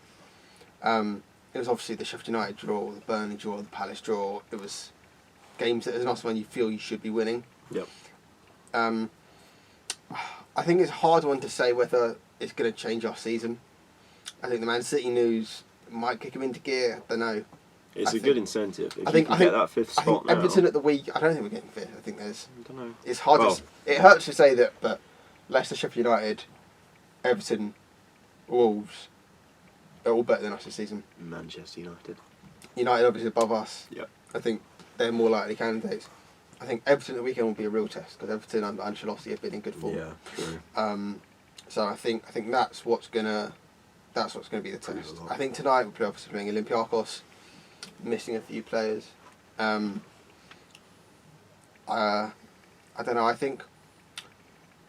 It was obviously the Sheffield United draw, the Burnley draw, the Palace draw. It was games that as an Arsenal fan you feel you should be winning. Yep. I think it's a hard one to say whether it's going to change our season. I think the Man City news might kick them into gear. I don't know. It's a good incentive. If I think get that fifth spot now. Everton at the week. I don't think we're getting fifth. I think there's. I don't know. It's hard. It hurts to say that, but Leicester, Sheffield United, Everton, Wolves are all better than us this season. Manchester United. United obviously above us. Yep. I think they're more likely candidates. I think Everton at the weekend will be a real test because Everton under Ancelotti have been in good form. Yeah, true. So I think that's what's gonna be the test. I think tonight we'll play obviously playing Olympiacos, missing a few players. I don't know. I think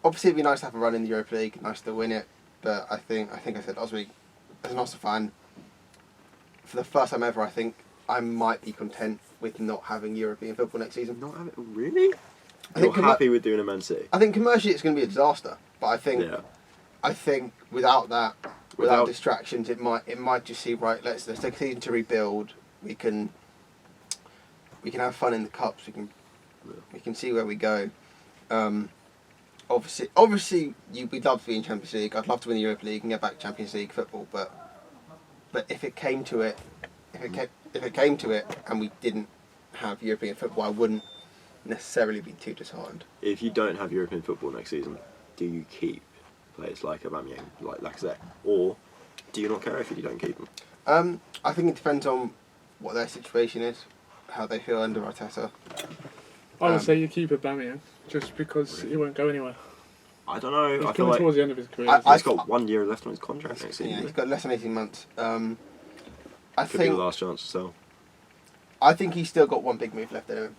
obviously it'd be nice to have a run in the Europa League, nice to win it. But I think I said last week, as an Arsenal fan, for the first time ever, I think I might be content with not having European football next season. Not having really? I think You're happy with doing a Man City? I think commercially it's going to be a disaster. But I think without that, without distractions, it might just seem right. Let's take a season to rebuild. We can have fun in the cups. We can see where we go. Obviously, we'd love to be in Champions League. I'd love to win the Europa League and get back to Champions League football. But if it came to it, and we didn't have European football, I wouldn't necessarily be too disheartened. If you don't have European football next season, do you keep players like Aubameyang, like Lacazette, or do you not care if you don't keep them? I think it depends on what their situation is, how they feel under Arteta. I would say you keep Aubameyang just because he won't go anywhere. I don't know. He's I feel coming like towards the end of his career. he's got 1 year left on his contract next season. Yeah, he's got less than 18 months. I Could think be the last chance to sell. I think he's still got one big move left in him.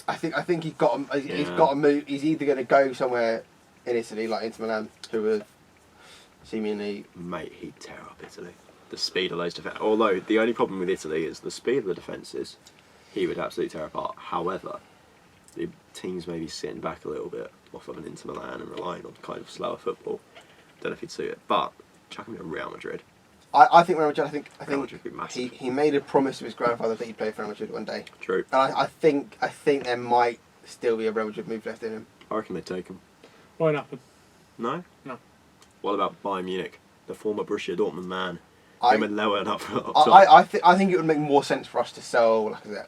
I think he's got a move. He's either going to go somewhere in Italy, like Inter Milan, who are seemingly. Mate, he'd tear up Italy. The speed of those defence. Although the only problem with Italy is the speed of the defences. He would absolutely tear apart. However, the teams may be sitting back a little bit off of an Inter Milan and relying on kind of slower football. Don't know if he'd suit it, but chuck him in Real Madrid. I think Real Madrid. I think Madrid would be massive. he made a promise to his grandfather that he'd play for Real Madrid one day. True. And I think there might still be a Real Madrid move left in him. I reckon they'd take him. Won't happen. No? No. What about Bayern Munich, the former Borussia Dortmund man? I Him and Lowen up top. I think it would make more sense for us to sell Lacazette.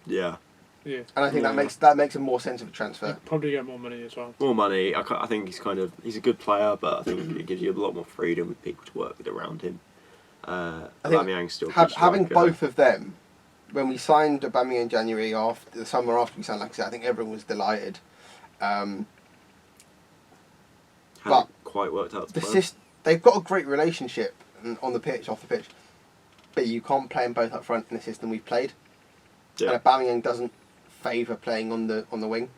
Yeah. Yeah. And I think that makes a more sensible transfer. He'd probably get more money as well. More money. I think he's a good player, but I think it gives you a lot more freedom with people to work with around him. I think Aubameyang's still having both of them. When we signed Aubameyang in January, after the summer after we signed, like I said, I think everyone was delighted. Hasn't but quite worked out. They've got a great relationship on the pitch, off the pitch, but you can't play them both up front in the system we've played. Yeah. And Aubameyang doesn't favour playing on the wing,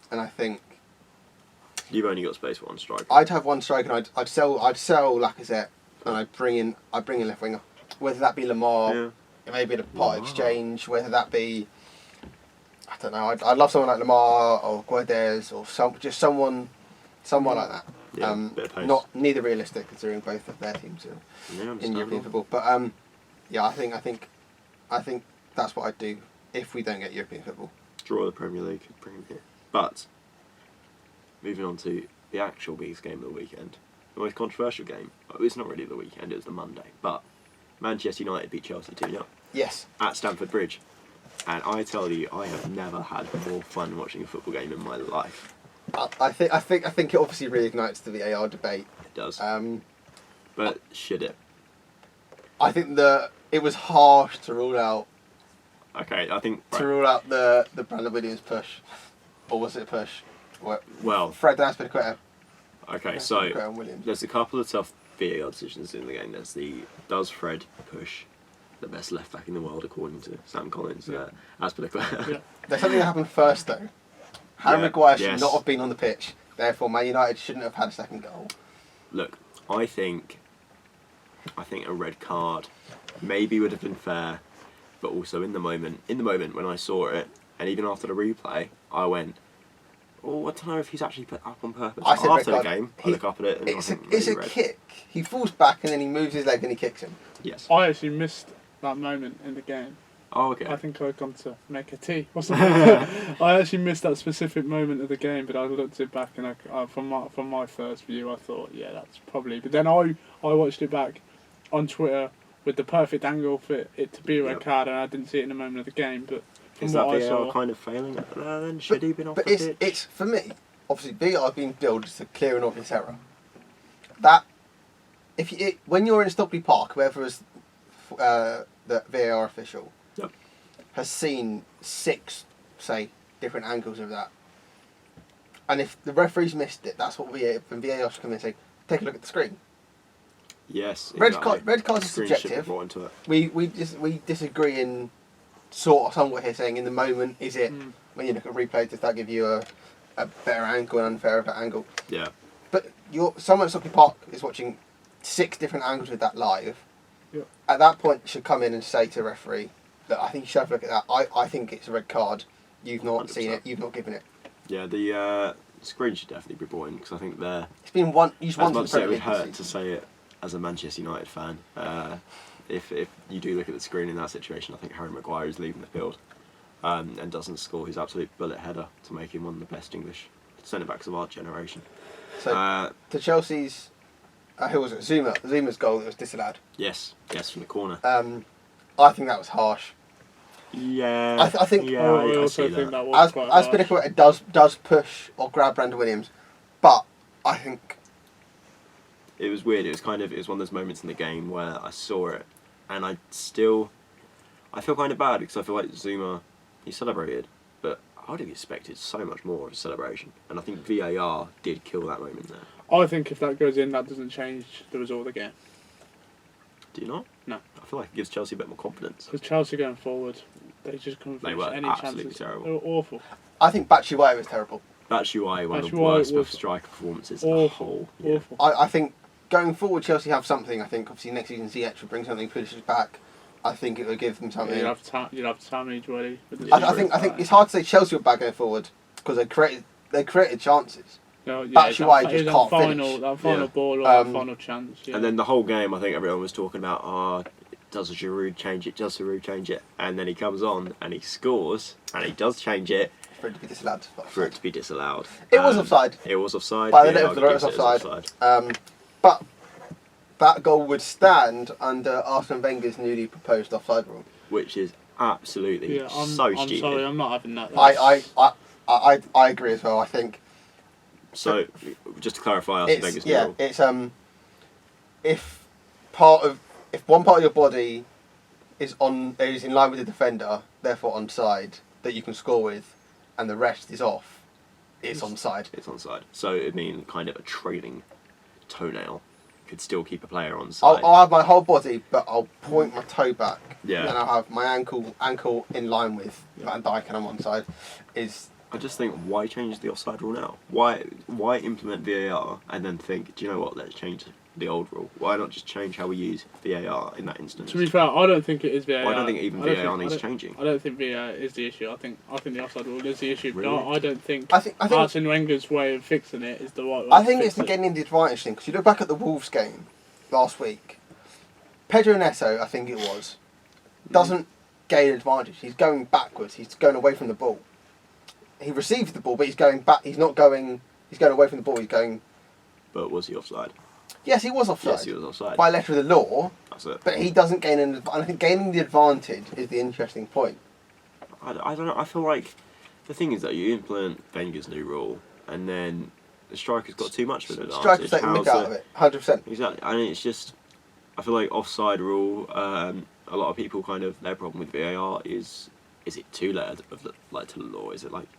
and I think you've only got space for one striker. I'd have one striker, and I'd sell Lacazette, and I'd bring in left winger, whether that be Lamar. Yeah. It may be a part exchange, whether that be, I don't know. I'd love someone like Lamar or Guedes or someone like that. Yeah, bit of pace. Neither realistic considering both of their teams are in European football. But I think that's what I'd do if we don't get European football. Draw the Premier League, bring him here. But moving on to the actual biggest game of the weekend, the most controversial game. It's not really the weekend; it was the Monday, but. Manchester United beat Chelsea 2-0. Yes. At Stamford Bridge. And I tell you, I have never had more fun watching a football game in my life. I think it obviously reignites the VAR debate. It does. But should it? I think it was harsh to rule out. Okay, I think to rule out the Brandon Williams push, or was it a push? Well, Fred Aspilicueta. Okay, so there's a couple of tough VAR decisions in the game. There's does Fred push the best left back in the world according to Sam Collins? Aspilicueta. Yeah. There's something that happened first though. Harry Maguire should not have been on the pitch. Therefore, Man United shouldn't have had a second goal. Look, I think a red card maybe would have been fair, but also in the moment when I saw it, and even after the replay, I went, "Oh, I don't know if he's actually put up on purpose." After the game, I look up at it, and it's a kick. He falls back and then he moves his leg and he kicks him. Yes. I actually missed that moment in the game. Oh, okay. I think I'd gone to make a tea or something. I actually missed that specific moment of the game, but I looked it back and from my first view, I thought, yeah, that's probably. But then I watched it back on Twitter with the perfect angle for it to be a red card, and I didn't see it in the moment of the game. But from is what that I VAR saw, kind of failing at there? Then should he been off the pitch? But it's for me. Obviously, VAR being billed as a clear and obvious error. That when you're in Stockley Park, whoever is the VAR official has seen 6, say, different angles of that, and if the referee's missed it, that's what VAR should come in and say, take a look at the screen. Yes. Red cards are subjective. We disagree in somewhat here, saying in the moment, is it when you look at replay, does that give you a better angle, an unfair angle? Yeah. But someone at Stockley Park is watching 6 different angles of that live. Yeah. At that point, you should come in and say to the referee that I think you should have a look at that. I think it's a red card. You've not 100%. Seen it. You've not given it. Yeah, the screen should definitely be brought in because I think it's been one. As much as it would hurt to say it as a Manchester United fan, if you do look at the screen in that situation, I think Harry Maguire is leaving the field and doesn't score his absolute bullet header to make him one of the best English centre backs of our generation. So to Chelsea's, who was it? Zuma's goal that was disallowed. Yes, from the corner. I think that was harsh. Yeah, I think. Yeah, I also think that was quite harsh. Aspilicueta does push or grab Brandon Williams, but I think it was weird. It was one of those moments in the game where I saw it, and I feel kind of bad because I feel like Zuma, he celebrated, but I would have expected so much more of a celebration, and I think VAR did kill that moment there. I think if that goes in, that doesn't change the result of the game. Do you not? No. I feel like it gives Chelsea a bit more confidence. Because Chelsea going forward, they just couldn't finish any chances. Terrible. They were awful. I think Batshuayi was terrible. Batshuayi, one of the worst striker performances awful, as a whole. Yeah. Awful. I think going forward, Chelsea have something. I think obviously next season Ziyech will bring something, Pulisic's back. I think it would give them something. Yeah, you'd have Tammy ready. I think it's hard to say Chelsea were bad going forward because they created chances. No, yeah, Batshuayi just can't finish. That final ball or that final chance. Yeah. And then the whole game, I think everyone was talking about, does Giroud change it? Does Giroud change it? And then he comes on and he scores and he does change it. For it to be disallowed. It was offside. It was offside. By the letter of the law, it was offside. But that goal would stand under Arsene Wenger's newly proposed offside rule. Which is Absolutely. Yeah, I'm stupid. sorry, I'm not having that. I agree as well. I think. So, just to clarify, Arsene Wenger's new rule. It's if one part of your body is in line with the defender, therefore onside, that you can score with, and the rest is off, it's onside. It's onside. So it'd mean kind of a trailing toenail could still keep a player onside. I'll have my whole body, but I'll point my toe back. Yeah. And I'll have my ankle in line with Van Dijk, and I'm onside. I just think, why change the offside rule now? Why implement VAR and then think, do you know what, let's change the old rule? Why not just change how we use VAR in that instance? To be fair, I don't think it is VAR. Well, I don't think even VAR needs changing. I don't think VAR is the issue. I think the offside rule is the issue. Really? But I don't think I think Arsene Wenger's way of fixing it is the right way. I think it's the getting the advantage thing, because you look back at the Wolves game last week. Pedro Neto, I think it was, doesn't gain advantage. He's going backwards. He's going away from the ball. He receives the ball, but he's going back. He's not going. He's going away from the ball. He's going. But was he offside? Yes, he was offside. Yes, he was offside. By letter of the law. That's it. But he doesn't gain an. I think gaining the advantage is the interesting point. I don't know. I feel like the thing is that you implement Wenger's new rule, and then the striker's got too much of an advantage. Strikers take the mick out of it, 100%. Exactly. I mean, it's just. I feel like offside rule. A lot of people kind of their problem with VAR is it too layered of to the law? Is it like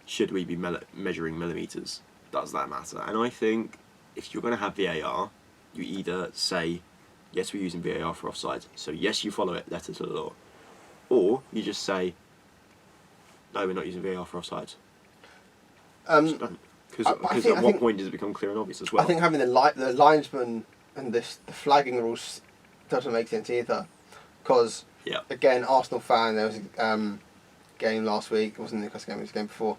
should we be measuring millimeters? Does that matter? And I think if you're going to have VAR, you either say yes, we're using VAR for offside, so yes, you follow it, letter to the law, or you just say no, we're not using VAR for offside. Because at what point does it become clear and obvious as well? I think having the linesman and the flagging rules doesn't make sense either. Because, again, Arsenal fan, there was a game last week, it wasn't the Newcastle game, it was the game before.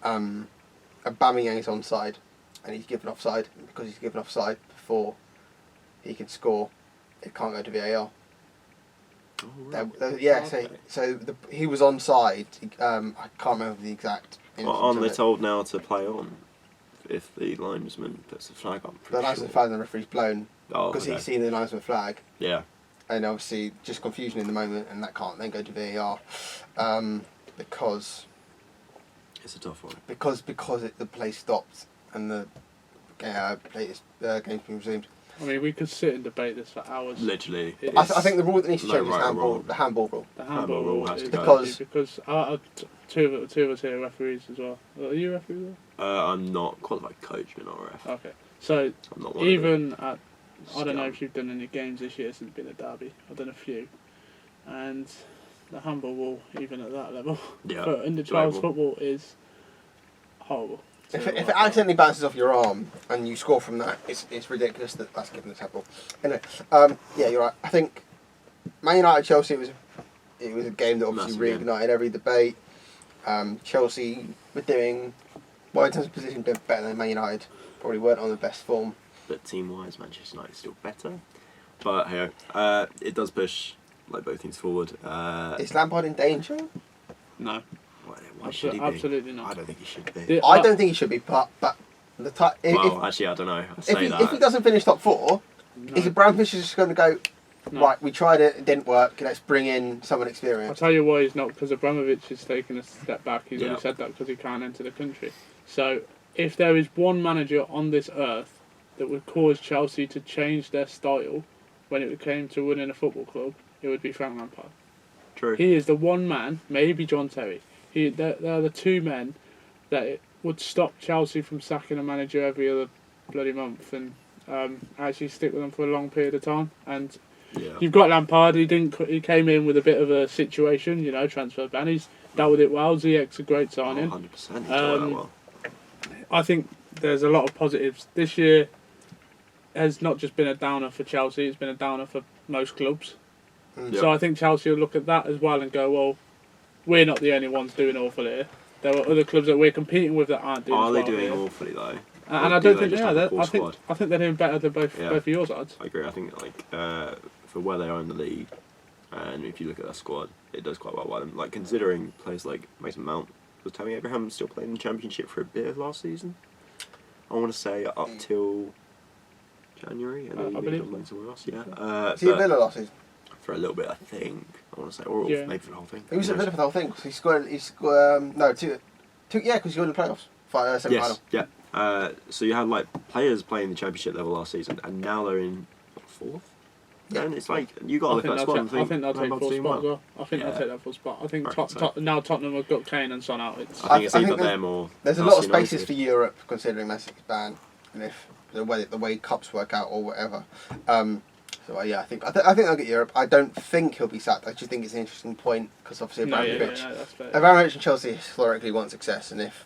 Aubameyang's onside, and he's given offside. And because he's given offside before he can score, it can't go to VAR. Oh, right. He was onside. I can't remember the exact. Aren't they told now to play on if the linesman puts the flag up? The linesman flag and the referee's blown because okay. he's seen the linesman flag. Yeah. And obviously, just confusion in the moment, and that can't then go to VAR because it's a tough one. Because the play stopped and the game's been resumed. I mean, we could sit and debate this for hours. Literally. I think the rule that needs to change is the handball rule. The handball rule has to go. Because two of us here are referees as well. Are you a referee? I'm not qualified coach, but not a ref. Okay. So, I'm not even at... I don't know if you've done any games this year since it's been a derby. I've done a few. And the handball rule, even at that level, but in the child's football is horrible. If it accidentally bounces off your arm and you score from that, it's ridiculous that's given the tackle. Anyway, you're right. I think Man United Chelsea it was a game that obviously reignited every debate. Chelsea were doing, well, in terms of position, doing better than Man United. Probably weren't on the best form. But team-wise, Manchester United is still better. But hey, it does push both teams forward. Is Lampard in danger? No. Why should he be? Absolutely not. I don't think he should be. I don't think he should be, but actually, I don't know. If he doesn't finish top 4, is Abramovich just going to go, right, we tried it didn't work, let's bring in someone experienced? I'll tell you why he's not, because Abramovich is taking a step back. He's only said that because he can't enter the country. So, if there is one manager on this earth that would cause Chelsea to change their style when it came to winning a football club, it would be Frank Lampard. True. He is the one man, maybe John Terry. They're the two men that would stop Chelsea from sacking a manager every other bloody month and actually stick with them for a long period of time. And you've got Lampard. He came in with a bit of a situation, transfer ban. He's dealt with it well. Ziyech's a great signing. 100%. I think there's a lot of positives. This year has not just been a downer for Chelsea, it's been a downer for most clubs. So I think Chelsea will look at that as well and go, well, we're not the only ones doing awful here. There are other clubs that we're competing with that aren't doing well. Are they doing awfully though? And I don't think they are. I think they're doing better than both of your sides. I agree. I think for where they are in the league, and if you look at their squad, it does quite well by them. Considering players like Mason Mount, was Tammy Abraham still playing in the Championship for a bit of last season? I want to say up till January, and then he moved on somewhere else. Was he at Villa last season? for a little bit, I think. I want to say, or Yeah. maybe for the whole thing. He was Who at knows? Villa for the whole thing. 'Cause he scored. Because he scored in the playoffs. Semi-final. Yes, yeah. So you had like players playing the Championship level last season, and now they're in fourth. Yeah. And it's like you got to look at that squad and think, I think they'll take Lampard's full doing spot as well. well. I think they'll Yeah. take that full spot. I think Right, so- now Tottenham have got Kane and Son out. It's I think it's I either think them or There's a us lot of United. spaces for Europe considering Messi's ban, and if the way cups work out or whatever. I think they'll get Europe. I don't think he'll be sacked. I just think it's an interesting point because obviously Abramovich. that's fair. Abramovich and Chelsea historically want success, and if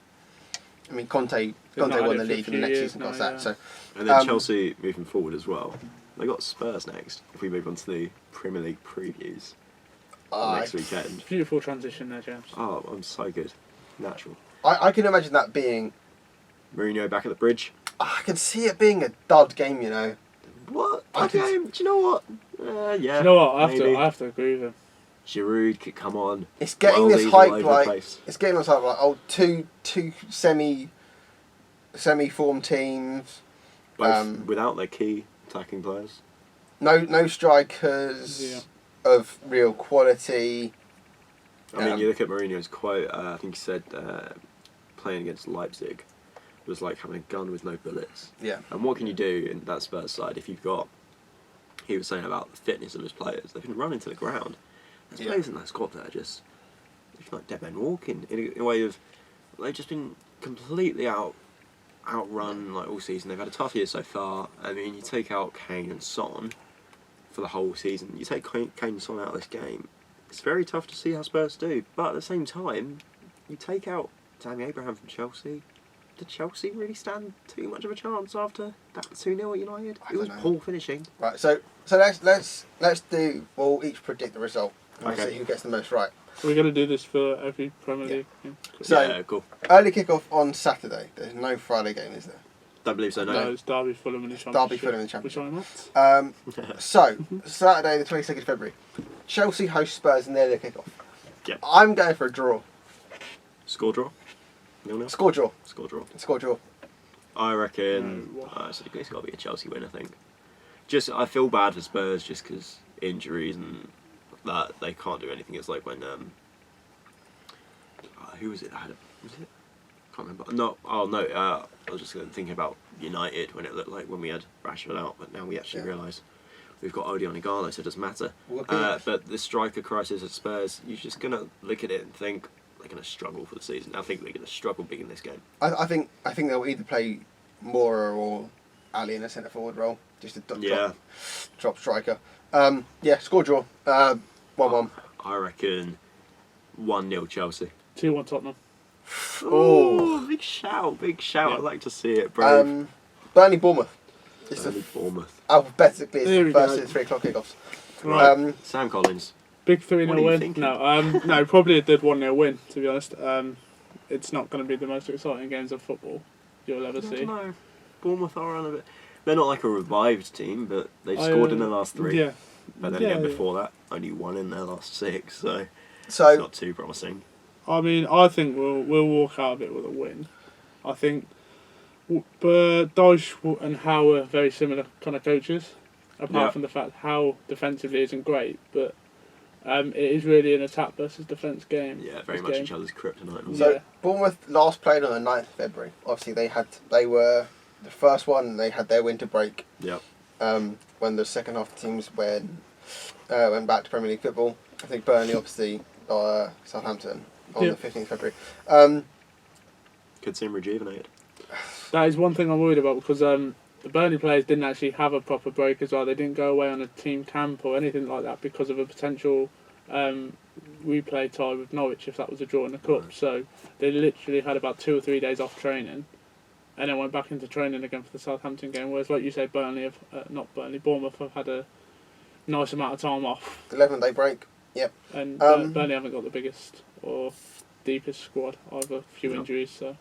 Conte not won had the it for a league and few the next years season got now, sacked. yeah. So And then Um, Chelsea moving forward as well. They got Spurs next. If we move on to the Premier League previews next weekend. Beautiful transition there, James. Oh, I'm so good. Natural. I can imagine that being. Mourinho back at the bridge. I can see it being a dud game. What? I Okay, can- do you know what? Yeah. Do you know what? maybe. I have to agree with him. Giroud could come on. It's getting Worldies this all hype over the like place. it's getting this hype like two semi-form teams. Both without their key attacking players. No strikers Yeah. of real quality. I mean, you look at Mourinho's quote. I think he said playing against Leipzig was like having a gun with no bullets. Yeah. And what can you do in that Spurs side if you've got? He was saying about the fitness of his players. They've been running to the ground. There's Yeah. players in that squad that are just like dead men walking in a way of they've just been completely outrun like all season. They've had a tough year so far. I mean, you take out Kane and Son for the whole season. You take Kane and Son out of this game. It's very tough to see how Spurs do. But at the same time, you take out Tammy Abraham from Chelsea. Did Chelsea really stand too much of a chance after that 2-0 at United? I It was don't know. poor finishing. Right. So let's do. We'll each predict the result. And we'll Okay. see who gets the most right. We're going to do this for every Premier Yeah. League. Yeah. So- Yeah, cool. Early kickoff on Saturday. There's no Friday game, is there? Don't believe so, No, no. it's Derby, Fulham in the Derby, Championship. Fulham in the Championship. Which I'm not. So Saturday, the 22nd of February, Chelsea host Spurs in their early kickoff. Yep. I'm going for a draw. Score draw? 0-0? Score draw. Score draw. Score draw. I reckon No. it's got to be a Chelsea win, I think. Just, I feel bad for Spurs just because injuries and that they can't do anything. It's like when, who was it that had it? Was it? Can't remember. No, I was just thinking about United when it looked like when we had Rashford out, but now we actually Yeah. realise we've got Odion and Igalo, so it doesn't matter. Well, But the striker crisis at Spurs, you're just going to look at it and think they're going to struggle for the season. I think they're going to struggle big in this game. I think they'll either play Mora or Ali in a centre forward role, just a drop striker. Score draw. 1-1. I reckon 1-0 Chelsea. 2-1 Tottenham. Oh. Big shout, big shout. Yeah. I'd like to see it, bro. Burnley Bournemouth. It's Burnley, Bournemouth. alphabetically it's There the we first go. of the 3 o'clock kickoffs. Right. Sam Collins. Big What are 3-0 you win. thinking? No, probably a good 1-0 win, to be honest. It's not going to be the most exciting games of football you'll ever I see. don't know. Bournemouth are on a bit. They're not like a revived team, but they've scored in their last 3. Yeah. But then again, before that, only 1 in their last 6, so it's So not too promising. I mean, I think we'll walk out of it with a win. I think Dyche and Howe are very similar kind of coaches, apart Yeah. from the fact Howe defensively isn't great, but it is really an attack versus defence game. Yeah, very this much game. each other's kryptonite. Yeah. So Bournemouth last played on the 9th of February. Obviously they were the first one. They had their winter break. Yep. When the second half teams went back to Premier League football. I think Burnley obviously Southampton on Yeah. the 15th of February. Could seem rejuvenated. That is one thing I'm worried about because the Burnley players didn't actually have a proper break as well. They didn't go away on a team camp or anything like that because of a potential replay tie with Norwich if that was a draw in the cup. Right. So they literally had about 2 or 3 days off training, and then went back into training again for the Southampton game. Whereas, like you say, Bournemouth have had a nice amount of time off, 11-day break. Yep. and Burnley haven't got the biggest or deepest squad either. A few No. injuries, so.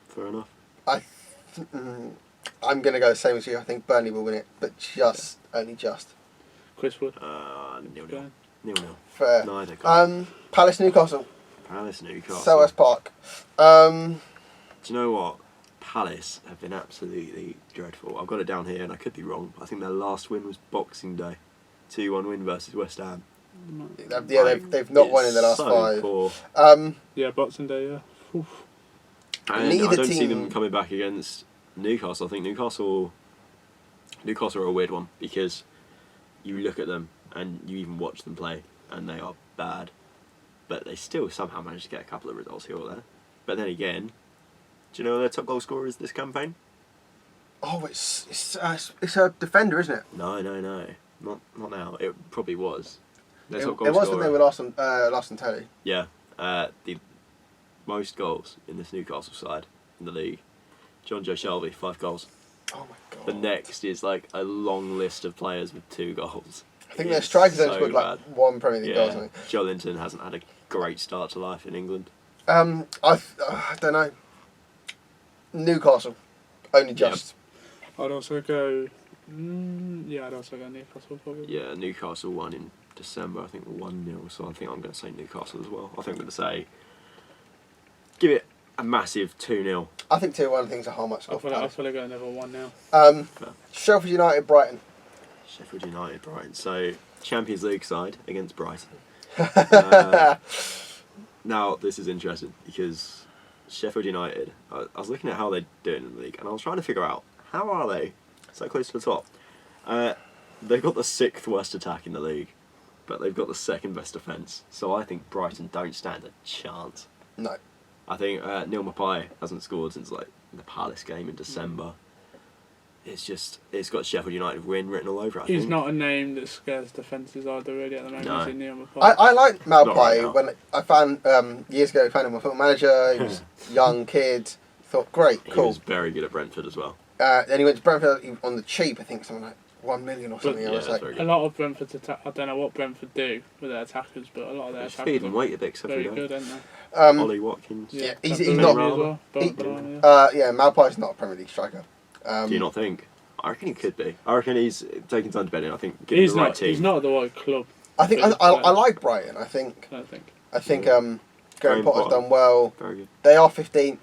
Fair enough. I'm going to go the same as you. I think Burnley will win it, but only just. Chris Wood. 0-0. Going. 0-0. 0-0. Fair. No, they can't. Palace Newcastle. Palace, Newcastle. Selhurst Park. Do you know what? Palace have been absolutely dreadful. I've got it down here, and I could be wrong. But I think their last win was Boxing Day. 2-1 win versus West Ham. Yeah, they've not won in the last so 5. Poor. Yeah, Boxing Day, yeah. Oof. And Neither I don't see team- them coming back against Newcastle. I think Newcastle are a weird one because you look at them and you even watch them play and they are bad, but they still somehow manage to get a couple of results here or there. But then again, do you know who their top goal scorer is this campaign? Oh, it's a defender, isn't it? No, not now. It probably was. Their It top goal was scorer. when they were last on telly. Yeah, the most goals in this Newcastle side in the league. John Joe Shelby, 5 goals. Oh my god. The next is like a long list of players with 2 goals. I think their strikers only so scored like bad. 1 Premier League goal. Yeah, Something. Joe Linton hasn't had a great start to life in England. I don't know. Newcastle, only just. I'd also go. I'd also go Newcastle probably. Yeah, Newcastle won in December, I think 1-0, so I think I'm going to say Newcastle as well. I think I'm going to say, give it a massive 2-0. I think 2-1. I think it's a high much I score. feel like I got another 1 now. Sheffield United, Brighton. Sheffield United, Brighton. So, Champions League side against Brighton. Now, this is interesting because Sheffield United, I was looking at how they're doing in the league and I was trying to figure out, how are they so close to the top? They've got the 6th worst attack in the league, but they've got the 2nd best defence. So I think Brighton don't stand a chance. No. I think Neil Maupay hasn't scored since like the Palace game in December. It's got Sheffield United win written all over it. I He's think. not a name that scares defences either really at the moment. No. Is he, Neil Maupay? I like Not right Maupay now. when I found years ago. Found him on Football Manager. He was a young kid. Thought great, He cool. was very good at Brentford as well. Then he went to Brentford on the cheap. I think something like 1 million or something. Yeah, I was that's like, very A good. lot of Brentford's attack. I don't know what Brentford do with their attackers, but a lot of their They attackers feed and are weight a bit very every day. good, aren't they? Ollie Watkins. Yeah, he's Bellamy not- as well. he- Bellamy, yeah, Maupay's not a Premier League striker. Do you not think? I reckon he could be. I reckon he's taking time to bed in. I think given He's the right not. team. He's not at the right club. I think I like Brighton. I think I think. Graham Graham Potter's Potter. done well. Very good. They are 15th,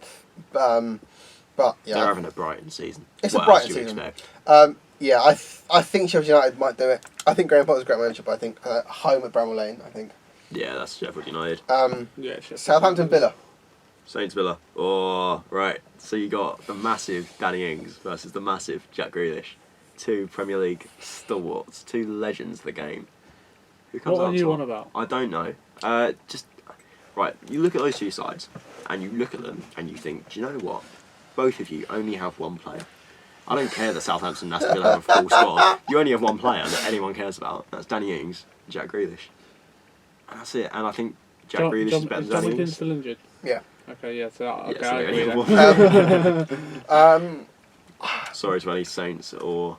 but yeah, They're having a Brighton season. It's a What else Brighton do you season. expect? yeah. I think Sheffield United might do it. I think Graham Potter's a great manager, but I think home at Bramall Lane. I think Yeah, that's Sheffield United. Yeah. Sheffield. Southampton Villa. Saints Villa. Oh, right. So you got the massive Danny Ings versus the massive Jack Grealish. 2 Premier League stalwarts, 2 legends of the game. Who comes What out are you top? on about? I don't know. Right, you look at those 2 sides, and you look at them, and you think, do you know what? Both of you only have 1 player. I don't care that Southampton and Aston Villa have a full squad. You only have 1 player that anyone cares about. That's Danny Ings, Jack Grealish. And that's it. And I think Jack Grealish is better than Danny Jonathan Ings. still injured? Yeah. Okay, yeah, so okay, Yeah, so I they agree only then. have 1. Um, Sorry to any Saints or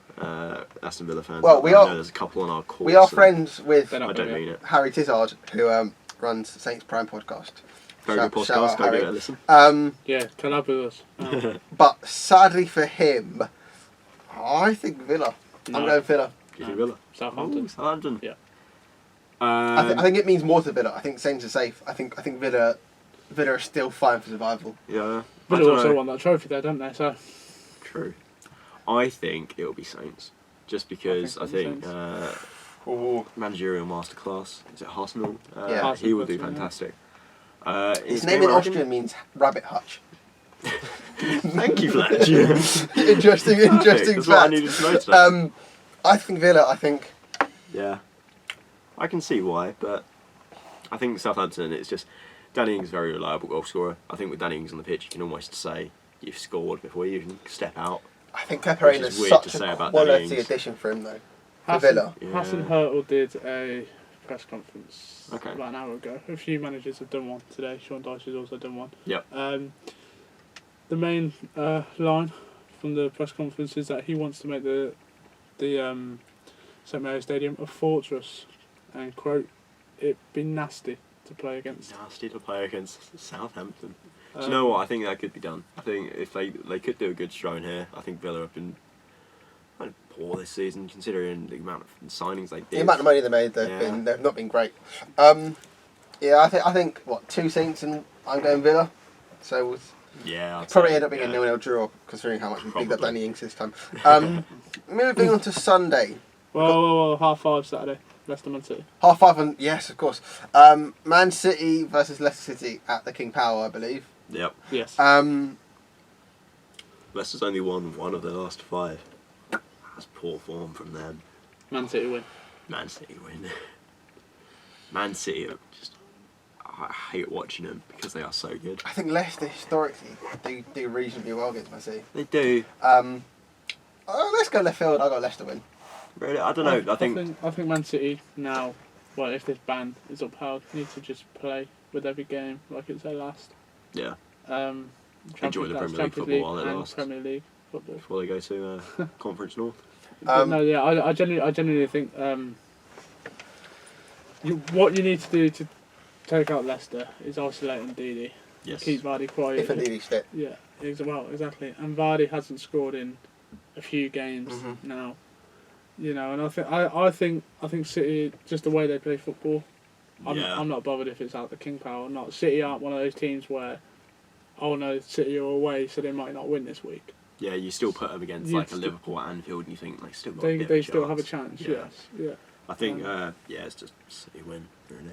Aston Villa fans. Well, out we there. I are- know there's a couple on our course. we are so friends with They're not I don't gonna mean it. Harry Tizard, who runs Saints Prime podcast. Very good Shout podcast. out, Go Harry. give it a listen. Yeah, collab with us. Oh. But sadly for him, I think Villa. No. I'm going Villa. Give you Villa. Southampton. Oh, Southampton. Yeah. I think it means more to Villa. I think Saints are safe. I think Villa are still fine for survival. Yeah. But I they don't also know. won that trophy there, don't they? So True. I think it'll be Saints. Just because I think managerial masterclass. Is it Arsenal? Yeah. He would do Arsenal, yeah. fantastic. His name in Austrian means rabbit hutch. Thank you, Fletch. interesting That's what I fact. needed to know today. I think Villa. I think Yeah. I can see why, but I think Southampton, it's just Danny Ings is a very reliable goal scorer. I think with Danny Ings on the pitch, you can almost say you've scored before you even step out. I think Which Peperina is is weird such to say a about Danny quality Ings. addition for him though. For Hassan, Villa. Yeah. Hassan Hurtle did a press conference Okay. about an hour ago. A few managers have done one today. Sean Dyche has also done one. Yep. The main line from the press conference is that he wants to make the St Mary's Stadium a fortress, and quote, "It'd be nasty to play against." Nasty to play against Southampton. Do you know what? I think that could be done. I think if they could do a good show in here, I think Villa have been kind of poor this season considering the amount of signings they did. The amount of money they made, they've not been great. Yeah, I think what 2 Saints and I'm going Villa. So we'll Yeah, I'd probably say, end up being a 0-0 draw considering how much we picked up Probably. Danny Ings this time. Moving on to Sunday, Well, 5:30 Saturday. Leicester Man City. 5:30 on, yes, of course. Man City versus Leicester City at the King Power, I believe. Yep. Yes. Leicester's only won one of their last 5. That's poor form from them. Man City win. Man City win. Man City are just... I hate watching them because they are so good. I think Leicester historically do reasonably well against Man City. They do. Let's go left field. I got Leicester win. Really? I don't know. I think Man City now, well, if this ban is upheld, need to just play with every game like it's their last. Yeah. Enjoy the Premier League football while it lasts. Premier League football. Before they go to Conference North. I genuinely think what you need to do to take out Leicester is isolate Ndidi. Yes. Keep Vardy quiet. If Ndidi's fit. Yeah, well, exactly. And Vardy hasn't scored in a few games now. And I think City, just the way they play football, I'm not bothered if it's out the King Power or not. City aren't one of those teams where, oh no, City are away, so they might not win this week. Yeah, you still put them against like a Liverpool at Anfield, and you think they still have a chance. Yeah. Yes, yeah. I think it's just City win, really.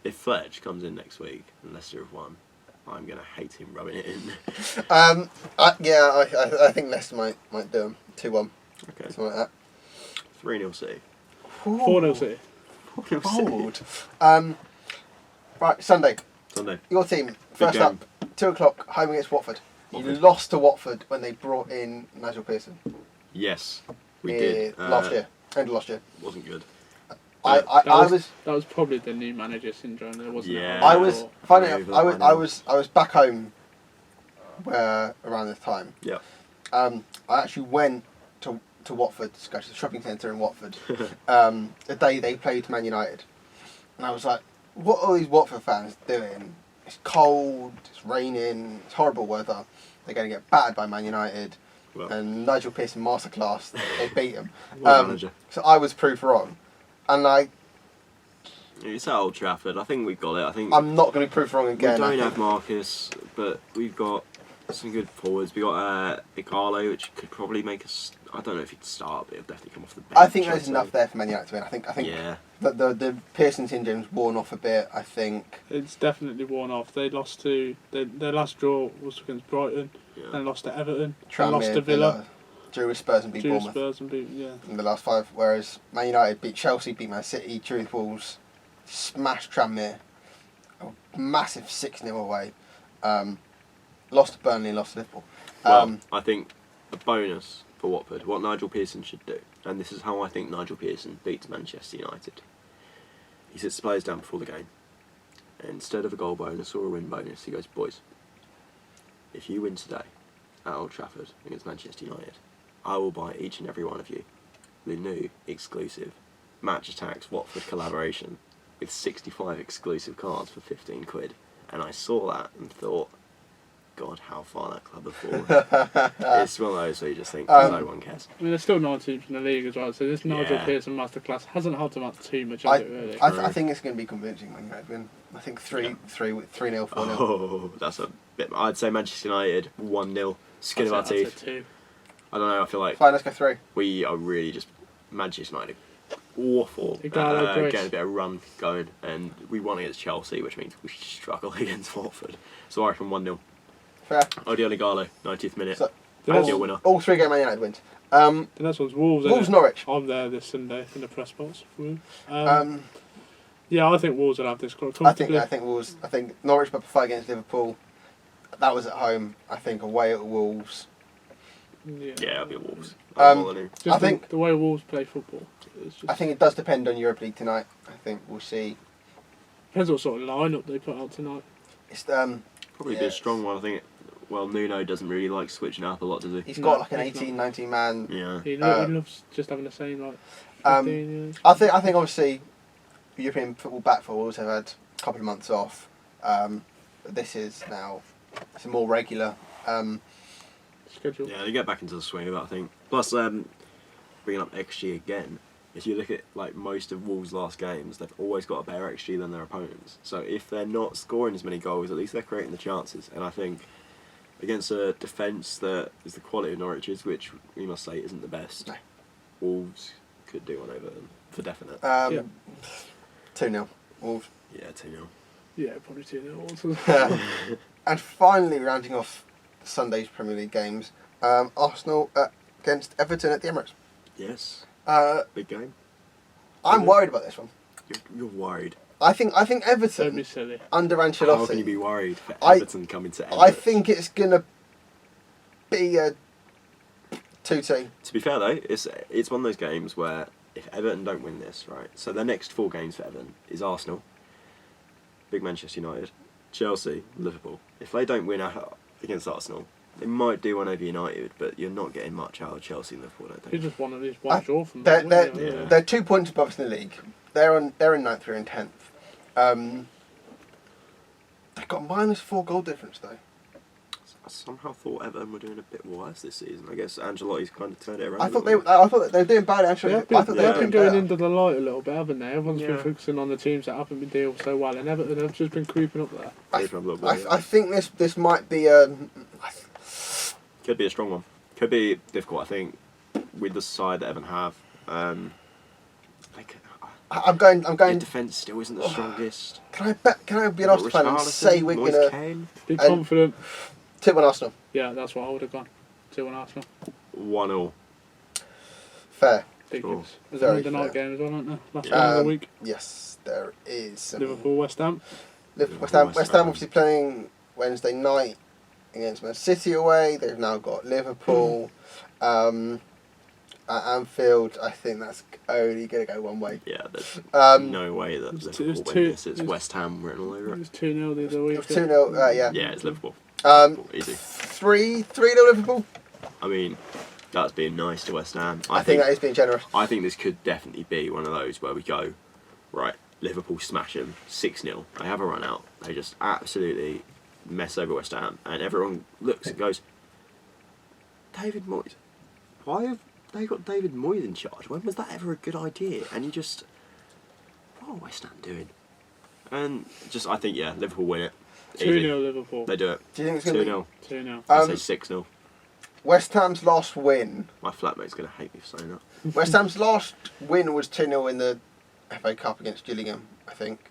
If Fletch comes in next week and Leicester have won, I'm gonna hate him rubbing it in. I think Leicester might do them 2-1. Okay. Something like that. 3-0 City. 4-0 City. Bold. Right, Sunday. Your team, first up, 2 o'clock, home against Watford. You lost to Watford when they brought in Nigel Pearson. Yes, we did. Last year. End of last year. Wasn't good. That was probably the new manager syndrome, there wasn't it? I was funny enough, I was back home around this time. Yeah. I actually went to Watford, to go to the shopping centre in Watford, the day they played Man United. And I was like, what are these Watford fans doing? It's cold, it's raining, it's horrible weather. They're going to get battered by Man United. Well. And Nigel Pearson masterclass, they beat them. So I was proof wrong. And it's at Old Trafford. I think we've got it. I'm not going to be proof wrong again. We don't have Marcus, but we've got some good forwards. We've got Igalo, which could probably make us. I don't know if he'd start, but he'll definitely come off the bench. I think there's enough there for Man United to win. I think yeah. the Pearson syndrome's worn off a bit. I think it's definitely worn off. They lost to their last draw was against Brighton. Yeah. Then lost to Everton. Then lost to Villa. Drew with Spurs and beat Bournemouth. In the last 5. Whereas Man United beat Chelsea, beat Man City, drew with Wolves, smashed Tranmere, a massive 6-0 away. Lost to Burnley, lost to Liverpool. I think a bonus for Watford, what Nigel Pearson should do, and this is how I think Nigel Pearson beats Manchester United. He sits the players down before the game, and instead of a goal bonus or a win bonus, he goes, boys, if you win today at Old Trafford against Manchester United, I will buy each and every one of you the new exclusive Match Attacks Watford collaboration with 65 exclusive cards for £15. And I saw that and thought, God, how far that club have fallen. It's one of those where you just think, no one cares. I mean, there's still 9 teams in the league as well, so this Nigel Pearson masterclass hasn't held them up too much, has it, really? I think it's going to be convincing when United win. I think 3-0, 4-0. Oh, that's a bit... I'd say Manchester United, 1-0, skin of our teeth. 2. I don't know, I feel like... Fine, let's go 3. We are really just... Manchester United, awful. Getting a bit of run going, and we won against Chelsea, which means we struggle against Watford. So I reckon 1-0. Fair. Odion Igalo, 90th minute. So, winner. All 3 game Man United wins. The next one's Wolves. Wolves Norwich. I'm there this Sunday in the press box. Yeah, I think Wolves will have this comfortably. I think Wolves. I think Norwich would prefer against Liverpool. That was at home. I think away at Wolves. Yeah, it'll be Wolves. I think the way Wolves play football. I think it does depend on Europa League tonight. I think we'll see. Depends what sort of lineup they put out tonight. It's probably be a strong one. I think. Well, Nuno doesn't really like switching up a lot, does he? He's got like an 18, 19 man. Yeah. He loves just having the same like. 15 I think obviously, European football back for Wolves have had a couple of months off. But this is now it's a more regular schedule. Yeah, they get back into the swing of it, I think. Plus, bringing up XG again. If you look at like most of Wolves' last games, they've always got a better XG than their opponents. So if they're not scoring as many goals, at least they're creating the chances. And I think against a defence that is the quality of Norwich's, which we must say isn't the best, no. Wolves could do one over them for definite. 2-0. Wolves. Yeah, 2-0. Yeah, probably 2-0. And finally, rounding off Sunday's Premier League games, Arsenal against Everton at the Emirates. Yes. Big game. I'm worried about this one. You're worried. I think Don't be Everton silly. under Ancelotti. How can you be worried for Everton coming to Emirates? I think it's gonna be a 2-2. To be fair though, it's one of those games where if Everton don't win this, right, so their next 4 games for Everton is Arsenal, big Manchester United, Chelsea, Liverpool. If they don't win against Arsenal, they might do one over United, but you're not getting much out of Chelsea and Liverpool, I don't You think. just want at least one draw from them. They're 2 points above us in the league. They're in 9th, we're in 10th. They've got -4 goal difference though. I somehow thought Everton were doing a bit worse this season. I guess Ancelotti's kind of turned it around. I thought they were doing bad. Actually, They've I thought they were been doing going better. into the light a little bit, haven't they? Everyone's been Yeah. focusing on the teams that haven't been doing so well, and Everton have just been creeping up there. I think this might be Could be a strong one. Could be difficult, I think, with the side that Everton have. I'm going. Their defence still isn't the strongest. Can I be an Arsenal fan and say we're Moise gonna Kean. Be confident. 2-1 Arsenal? Yeah, that's what I would have gone. 2-1 Arsenal. 1-0. Fair. Ridiculous. There's Very another night fair. game as well, aren't there? Last one of the week. Yes, there is. Liverpool, West Ham. West Ham obviously playing Wednesday night against Man City away. They've now got Liverpool. At Anfield, I think that's only going to go one way. Yeah, there's No way that It's Liverpool win this. It's West Ham written all over It it. was 2-0 the other week. It was 2-0, yeah. Yeah, it's Liverpool. Easy. 3-0 Liverpool? I mean, that's being nice to West Ham. I think that is being generous. I think this could definitely be one of those where we go, right, Liverpool smash them 6-0. They have a run out. They just absolutely mess over West Ham. And everyone looks and goes, David Moyes, why have they got David Moyes in charge? When was that ever a good idea? And you just, what are West Ham doing? And just, I think, yeah, Liverpool win it. 2-0 Liverpool. They do it. Do you think it's going to 2-0. 2-0. I say 6-0. West Ham's last win? My flatmate's going to hate me for saying that. West Ham's last win was 2-0 in the FA Cup against Gillingham, I think.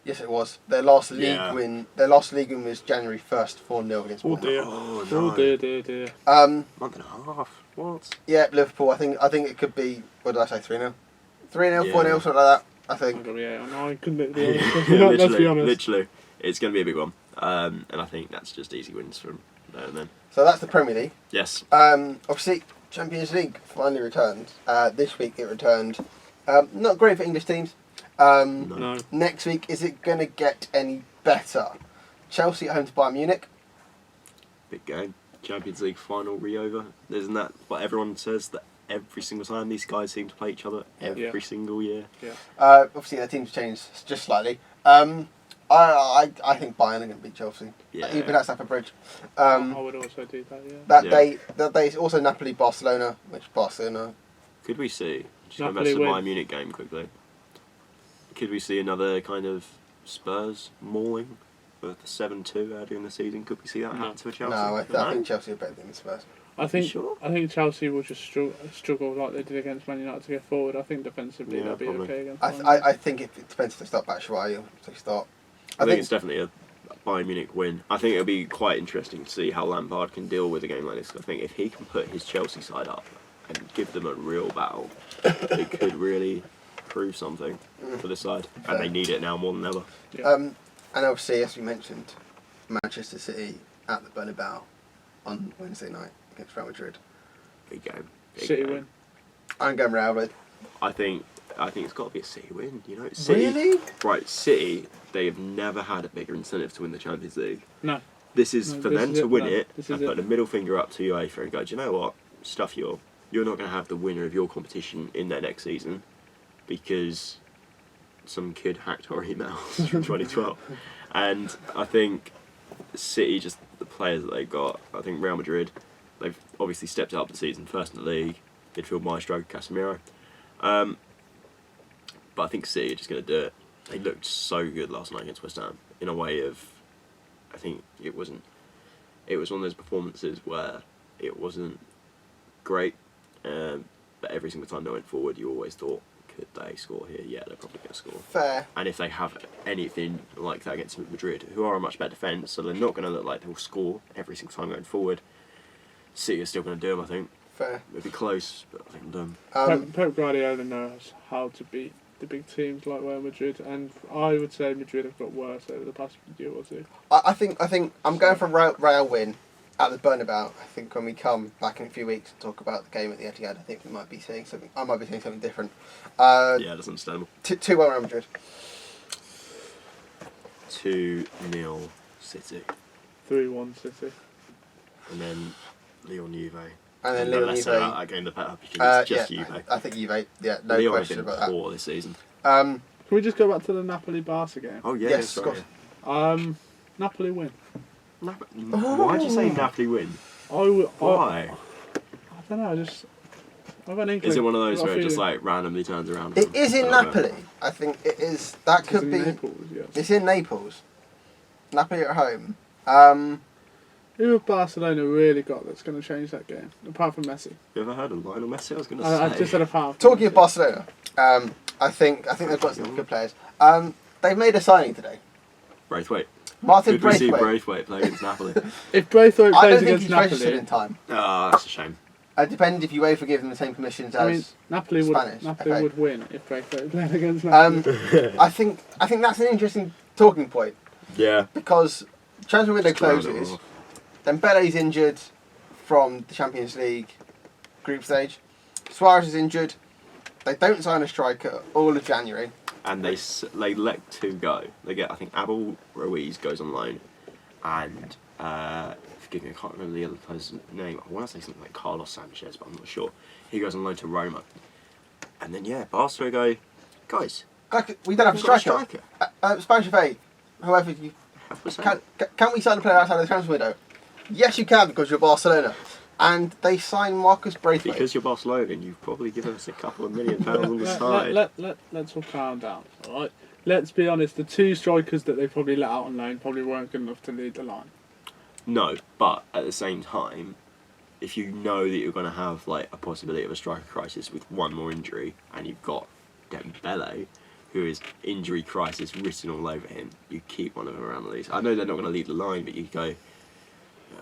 Yes, it was. Their last league win. Their last league win was January 1st, 4-0 against Oh Bournemouth. dear. Oh, no. Oh dear. Month and a half. What? Yeah, Liverpool. I think it could be. What did I say? 3-0, 3-0, Yeah. 4-0, something like that. I I'm think. going to be 8 or 9. Couldn't be Yeah, honest. Let's be honest. Literally. It's going to be a big one. And I think that's just easy wins from there and then. So that's the Premier League. Yes. Obviously, Champions League finally returned. This week it returned. Not great for English teams. No. Next week, is it going to get any better? Chelsea at home to Bayern Munich. Big game. Champions League final re-over. Isn't that what everyone says? That every single time these guys seem to play each other every single year. Yeah. Obviously, their team's changed just slightly. I think Bayern are going to beat Chelsea. Yeah. Even at Stamford Bridge. I would also do that, yeah. That day also Napoli, Barcelona, which Barcelona. Could we see? Just going back Napoli to the win. Bayern Munich game quickly. Could we see another kind of Spurs mauling for the 7-2 earlier in the season? Could we see that happen to a Chelsea? No, I think Chelsea are better than Spurs. I think sure? I think Chelsea will just struggle like they did against Man United to get forward. I think defensively they'll be probably. okay against I think it depends if they start Batshuayi or if they start. I think it's definitely a Bayern Munich win. I think it'll be quite interesting to see how Lampard can deal with a game like this. I think if he can put his Chelsea side up and give them a real battle, it could really prove something for the side. And they need it now more than ever. Yeah. And obviously, as we mentioned, Manchester City at the Bernabeu on Wednesday night against Real Madrid. Big game. City win. I'm going Real Madrid. I think it's got to be a City win. You know, City. Really? Right, City. They have never had a bigger incentive to win the Champions League. No. This is for them to win it This and is put the middle finger up to UEFA and go, do you know what? Stuff you're not going to have the winner of your competition in there next season because some kid hacked our emails from 2012. And I think City, just the players that they've got, I think Real Madrid, they've obviously stepped up the season, first in the league, midfield maestro, Casemiro. But I think City are just going to do it. They looked so good last night against West Ham in a way of, I think it was one of those performances where it wasn't great, but but every single time they went forward, you always thought, could they score here? Yeah, they're probably going to score. Fair. And if they have anything like that against Madrid, who are a much better defence, so they're not going to look like they'll score every single time going forward, City are still going to do them, I think. Fair. It'll be close, but I think they'll do them. Pep Guardiola knows how to beat the big teams like Real Madrid, and I would say Madrid have got worse over the past year or two. I think I'm going for Real win at the Bernabeu. I think when we come back in a few weeks and talk about the game at the Etihad, I think we might be seeing something. I might be seeing something different. Yeah, that's understandable. 2-1 Real Madrid. 2-0 City. 3-1 City. And then Lyon Juve. And then the Lyon less Juve. about that game, the better, because it's just yeah, Juve. I think Juve. Yeah, no Lyon question have been about that. poor this season. Can we just go back to the Napoli-Barca game? Oh, yeah, Yes, sorry. of course. Napoli win. Why did you say Napoli win? Why? Why? I don't know, I've an inkling. Is it one of those I've got a where it just feeling. like randomly turns around? It is in Napoli. I think it is. That It's could in be. Naples, yes. It's in Naples. Napoli at home. Who have Barcelona really got that's going to change that game, apart from Messi? You ever heard of Lionel Messi? I was going to I say. just said apart from Talking of Messi. Barcelona, I think they've got some good players. They've made a signing today. Braithwaite. Martin Good to see Braithwaite. Braithwaite play against Napoli. If Braithwaite I plays don't think against he's registered Napoli, in time. Ah, that's a shame. It depends if UEFA give them the same permissions as. I mean, Napoli Spanish, would okay. win if Braithwaite played against Napoli. I think that's an interesting talking point Yeah. because transfer window Just round it closes, off. then Bele's injured from the Champions League group stage. Suarez is injured. They don't sign a striker all of January. And they let 2 go. They get, I think, Abel Ruiz goes on loan, and forgive me, I can't remember the other player's name. I want to say something like Carlos Sanchez, but I'm not sure. He goes on loan to Roma, and then Barca go, guys, We don't have a we've got striker. Spanish FA, whoever you can we sign a player outside of the transfer window? Yes, you can because you're Barcelona, and they sign Marcus Braithwaite. Because you're Barcelona, and you've probably given us a couple of £1 million on the side. Let's all calm down, alright? Let's be honest, the 2 strikers that they probably let out on loan probably weren't good enough to lead the line. No, but at the same time, if you know that you're going to have like a possibility of a striker crisis with one more injury, and you've got Dembele, who is injury crisis written all over him, you keep one of them around the league. I know they're not going to lead the line, but you go.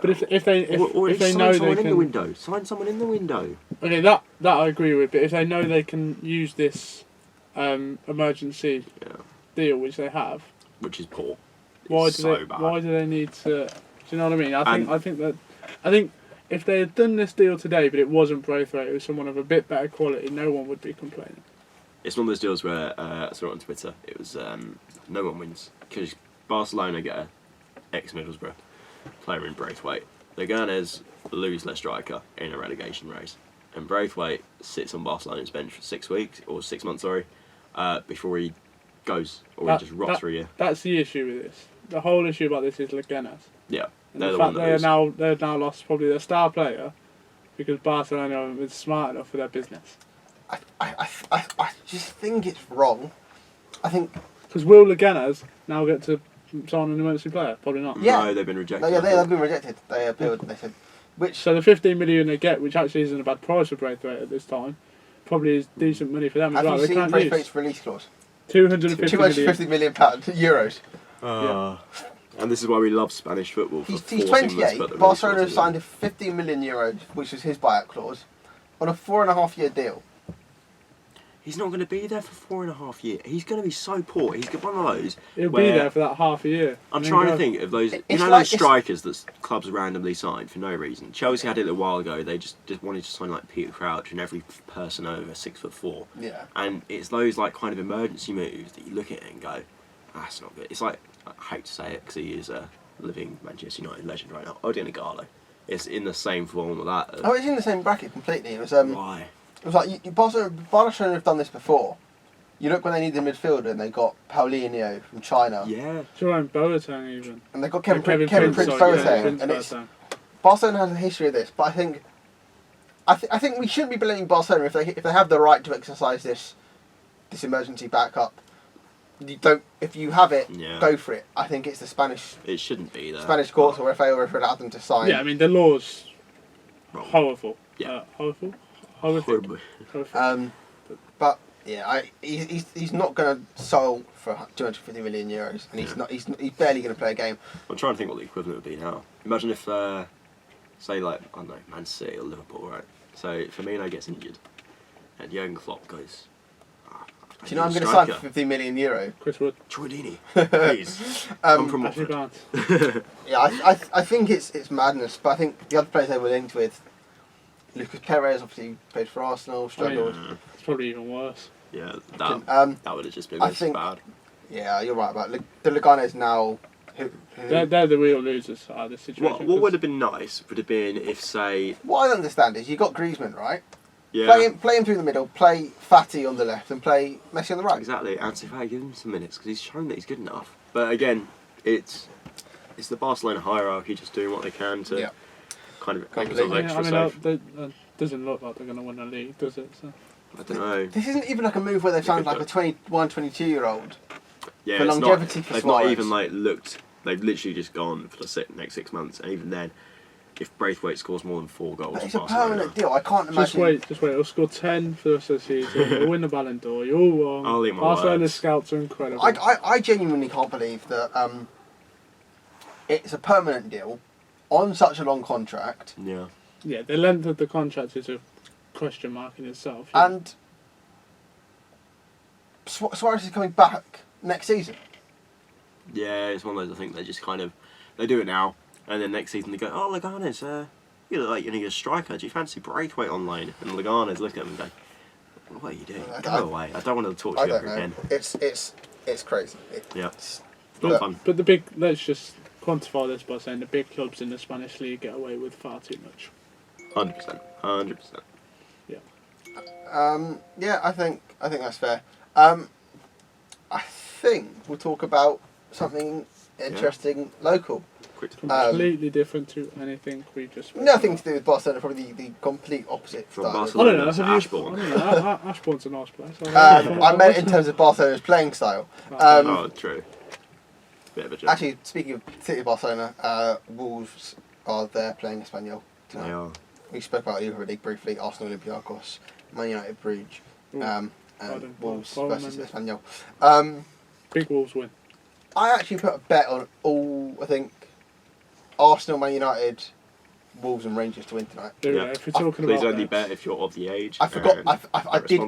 But if they sign know they someone in the can, window, sign someone in the window. okay, that I agree with. But if they know they can use this emergency Yeah, deal, which they have, which is poor. why It's do so bad. Why do they need to? Do you know what I mean? I think if they had done this deal today, but it wasn't Braithwaite, it was someone of a bit better quality, no one would be complaining. It's one of those deals where I saw it on Twitter. It was no one wins because Barcelona get a ex-Middlesbrough player in Braithwaite. The Gunners lose their striker in a relegation race, and Braithwaite sits on Barcelona's bench for 6 weeks or 6 months, before he goes or he just rots for a year. That's the issue with this. The whole issue about this is Leganes. Yeah, And they're the the fact one that they've now lost probably their star player because Barcelona haven't been smart enough for their business. I just think it's wrong. I think. Because will Leganes now get to sign an emergency player? Probably not. Yeah. No, they've been rejected. No, yeah, they've been rejected. They appealed. They said, which So the 15 million they get, which actually isn't a bad price for Braithwaite at this time, probably is decent money for them as have well. you They seen can't Braithwaite's use release clause? 250 million. £250 million euros. And this is why we love Spanish football. For He's forcing them to 28. put the Barcelona release have clause in. signed a €15 million, which was his buyout clause, on a 4.5-year deal. He's not going to be there for 4.5 years. He's going to be so poor. He's one of those. He'll be where there for that half a year. I'm And then trying to go. think of those. You It's know like- those strikers that clubs randomly sign for no reason. Chelsea had it a little while ago. They just wanted to sign like Peter Crouch and every person over 6'4". Yeah. And it's those like kind of emergency moves that you look at it and go, that's not good. It's like, I hate to say it because he is a living Manchester United legend right now. Odion Ighalo. It's in the same form of that. Oh, it's in the same bracket completely. It was Why? It was like Barcelona have done this before. You look when they needed a midfielder and they got Paulinho from China. Yeah. Jerome Boateng even. And they got Kevin Kevin Prince Prince Boateng. Prince And it's Boateng. Barcelona has a history of this, but I think we shouldn't be blaming Barcelona if they have the right to exercise this emergency backup. You don't. If you have it, Yeah. go for it. I think it's the Spanish It shouldn't be there. courts or FA or if it allowed them to sign. Yeah, I mean the law's Wrong. horrible. Yeah. Horrible. Horrific. But yeah, he's not going to sell for 250 million euros, and he's barely going to play a game. I'm trying to think what the equivalent would be now. Imagine if, say, like, I don't know, Man City or Liverpool, right? So Firmino gets injured, and Jurgen Klopp goes, do you know I'm going to sign for 50 million euro? Chris Wood. Troy Deeney, please. Come from Ashley Watford. Barnes. Yeah, I think it's madness, but I think the other players they were linked with, Lucas Perez obviously played for Arsenal, struggled. It's probably even worse. Yeah, that would have just been bad. Yeah, you're right about the Leganes now. They're the real losers out of this situation. What would have been nice would have been if, say... What I don't understand is you got Griezmann, right? Yeah. Play him through the middle, play Fati on the left, and play Messi on the right. Exactly, and if I give him some minutes, because he's shown that he's good enough. But again, it's the Barcelona hierarchy just doing what they can to kind of make themselves extra safe. It doesn't look like they're going to win the league, does it? So. I don't know. This isn't even like a move where they've signed like a 21, 22-year-old. Yeah, for longevity for they've Suarez. not even like looked. They've literally just gone for the next 6 months, and even then, if Braithwaite scores more than 4 goals, But it's a Barcelona, permanent deal. I can't imagine. Just wait. He'll score 10 for the rest of the season. He'll win the Ballon d'Or. You're all wrong. I'll eat my Barcelona's words. scouts are incredible. I genuinely can't believe that it's a permanent deal on such a long contract. Yeah. Yeah, the length of the contract is a question mark in itself. And Suarez is coming back next season. Yeah, it's one of those. I think they just kind of they do it now, and then next season they go, "Oh, Leganes, you look like you need a striker. Do you fancy Braithwaite on loan?" And Leganes look at him and go, "What are you doing? Go away. I don't want to talk to you ever again." It's crazy. It's not fun. But let's just quantify this by saying the big clubs in the Spanish league get away with far too much. 100%. Yeah, I think that's fair. I think we'll talk about something interesting local. Completely different to anything we just spoke Nothing about. to do with Barcelona, probably the complete opposite. From style. Barcelona. I don't know. That's Ashbourne. Ashbourne's a nice place. I meant in terms of Barcelona's playing style. Oh, true. Bit of a joke. Actually, speaking of City of Barcelona, Wolves are there playing Espanyol tonight. They are. We spoke about Europa League briefly. Arsenal, Olympiacos, Man United, Bruges, and Wolves versus Espanyol. Big Wolves win. I actually put a bet on all. I think Arsenal, Man United, Wolves, and Rangers to win tonight. Yeah. If you're talking Please about only bets. bet if you're of the age. I forgot. and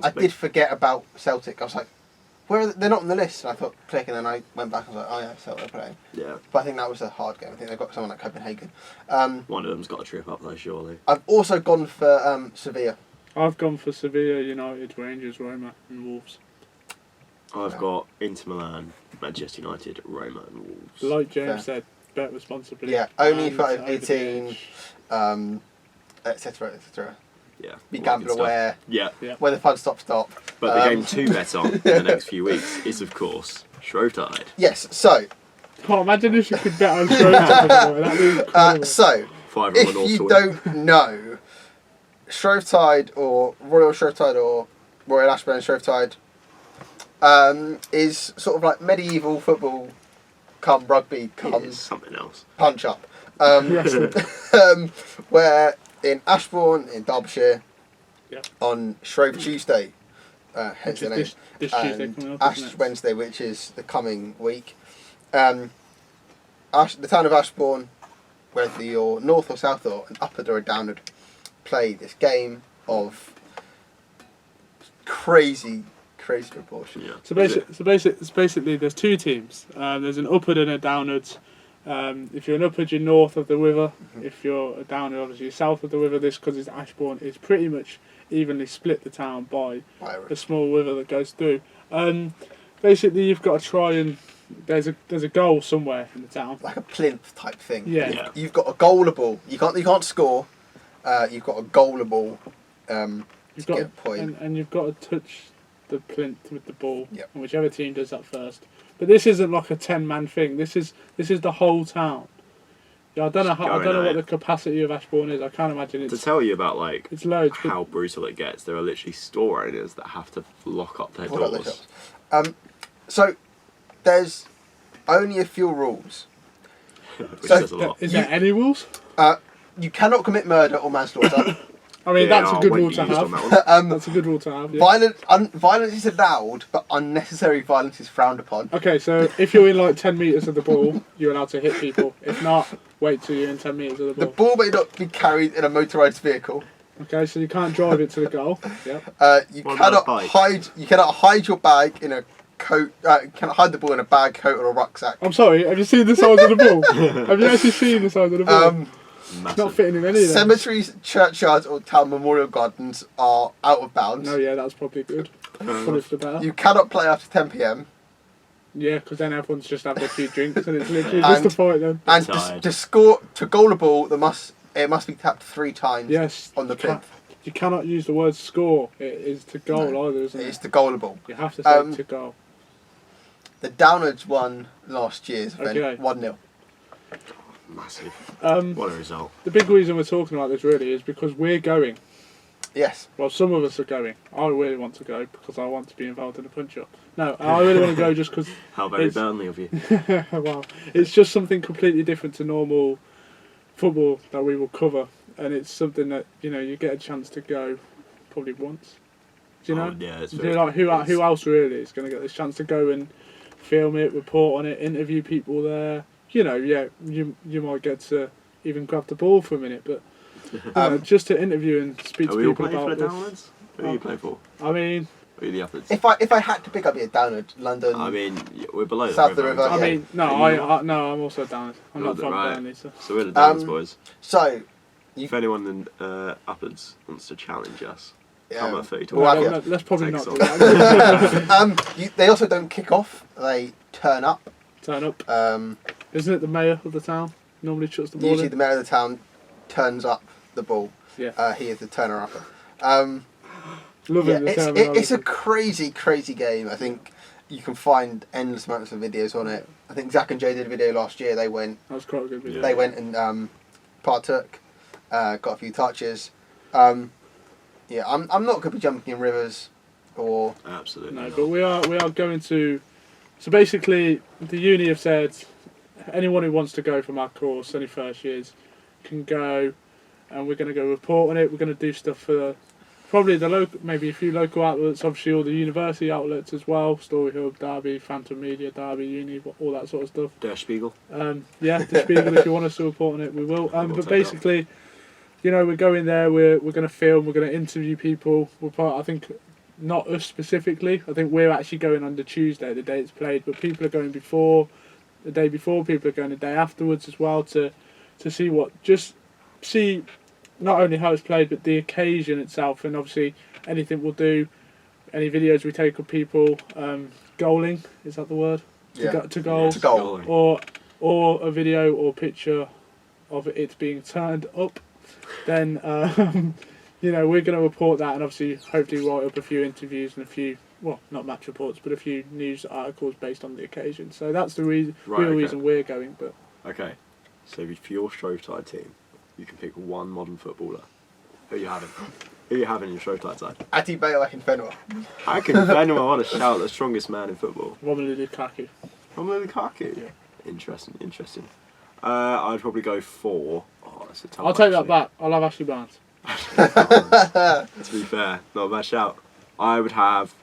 I did forget about Celtic. I was like, where are they? They're not on the list. And I thought click, and then I went back. and I was like, oh yeah, Celtic are playing. Yeah. But I think that was a hard game. I think they've got someone like Copenhagen. One of them's got a trip up though, surely. I've also gone for Sevilla. I've gone for Sevilla, United, Rangers, Roma, and Wolves. I've got Inter Milan, Manchester United, Roma, and Wolves. Like James said, bet responsibly. Yeah, only And for over the 18, age. etc., etc. Yeah. Be all that gamble good stuff. aware. Yeah. Where the fun stop. But the game to bet on in the next few weeks is, of course, Shrovetide. Yes. So. Oh, imagine if you could bet on Shrovetide. That'd be incredible. So. Five If you don't know, Shrovetide or Royal Shrovetide or Royal Ashburn Shrovetide is sort of like medieval football come rugby come something else. punch up. Wrestling. Where in Ashbourne in Derbyshire on Shrove Tuesday, hence the name, This Tuesday coming up, Ash isn't it? Wednesday, which is the coming week. The town of Ashbourne, whether you're north or south or an upward or a downward, play this game of crazy proportion. Yeah. So basically, there's two teams. There's an upward and a downward. If you're an upward, you're north of the river. If you're a downward, obviously you're south of the river. This, because it's Ashbourne, is pretty much evenly split the town by a small river that goes through. Basically, you've got to try and there's a goal somewhere in the town, like a plinth type thing. Yeah. You've got a goalable. You can't score. You've got a goalable. You've to got get a point. and you've got to touch the plinth with the ball. Yep. And whichever team does that first. But this isn't like a 10-man thing. This is the whole town. Yeah, I don't know what the capacity of Ashbourne is. I can't imagine it's. To tell you about like It's loads. how brutal it gets, there are literally store owners that have to lock up their Lock up their doors. shops. So there's only a few rules. Which So says a lot. Is there any rules? You cannot commit murder or manslaughter. I mean, that's a good wait, rule to you used have. on that one. That's a good rule to have. Yeah. Violence is allowed, but unnecessary violence is frowned upon. Okay, so if you're in like 10 metres of the ball, you're allowed to hit people. If not, wait till you're in 10 metres of the The ball. ball may not be carried in a motorised vehicle. Okay, so you can't drive it to the goal. Yep. You What about a cannot bike? hide. You cannot hide your bag in a coat. You cannot hide the ball in a bag, coat, or a rucksack. I'm sorry, have you seen the size of the ball? Have you actually seen the size of the ball? It's not Massive. fitting in any of them. Cemeteries, churchyards, or town memorial gardens are out of bounds. No, yeah, that's probably good. Probably for the better. You cannot play after 10 p.m. Yeah, because then everyone's just having a few drinks and it's literally And- just a fight then. And Tired. to score to goal a ball, it must be tapped 3 times Yes, on the you can't- pin. You cannot use the word score. It is to goal either, isn't It's it? the goal a ball. You have to say Um, to goal. The Downers won last year's event, Okay. 1-0. Massive. Um, What a result. the big reason we're talking about this really is because we're going. Yes. Well, some of us are going. I really want to go because I want to be involved in the punch-up. No, I really want to go just because, How very It's- Burnley of you. well, it's just something completely different to normal football that we will cover. And it's something that, you get a chance to go probably once. Do you know? Oh, yeah, it's Do you very, know, like, who it's- else really is going to get this chance to go and film it, report on it, interview people there? You might get to even grab the ball for a minute, but just to interview and speak Are to we all people playing for about the this. Downlands? Who are you playing for? I mean, Or are you the Uppers? If I had to pick up a Downer, London. I mean, we're below South the the river. river, I yeah. mean, no, Are you not? I'm also down. I'm You're not from right. Burnley, so. So we're the Downs boys. So, If anyone in Uppers wants to challenge us, come yeah. at FootieTalks. Well, No, yeah. let's probably Takes not do on. that. They also don't kick off. They turn up. Turn up. Um, Isn't it the mayor of the town normally chucks the ball usually in? the mayor of the town turns up the ball. Yeah. He is the turner upper. Yeah, Loving the it's terminology. a crazy game. I think you can find endless amounts of videos on it. I think Zach and Jay did a video last year. They went That was quite a good video. They went and partook, got a few touches. I'm not going to be jumping in rivers or Absolutely. No, not. but we are going to. So basically, the uni have said anyone who wants to go from our course, any first years, can go, and we're going to go report on it. We're going to do stuff for probably the local, maybe a few local outlets, obviously all the university outlets as well, Story Hub, Derby, Phantom Media, Derby, Uni, all that sort of stuff. Der Spiegel. Yeah, the Spiegel, if you want us to report on it, we will. We'll But take basically, we're going there, we're going to film, we're going to interview people. I think, not us specifically, I think we're actually going on the Tuesday, the day it's played, but people are going the day before, people are going the day afterwards as well to see not only how it's played, but the occasion itself, and obviously anything we'll do, any videos we take of people, goaling, is that the word? To goal. Yes, To goal. goaling. Or a video or picture of it being turned up, then we're going to report that, and obviously hopefully write up a few interviews and a few, well, not match reports, but a few news articles based on the occasion. So that's the real reason we're going. But Okay, so for your Shrovetide team, you can pick one modern footballer. Who are you having? Who are you having in your Shrovetide side? Ati Bale in Fenway. How can anyone want to shout the strongest man in football? Romelu Lukaku. Romelu Lukaku? Yeah. Interesting. I'd probably go for... Oh, that's a tough I'll take that actually. back. I'll have Ashley Barnes. To be fair, not a bad shout. I would have...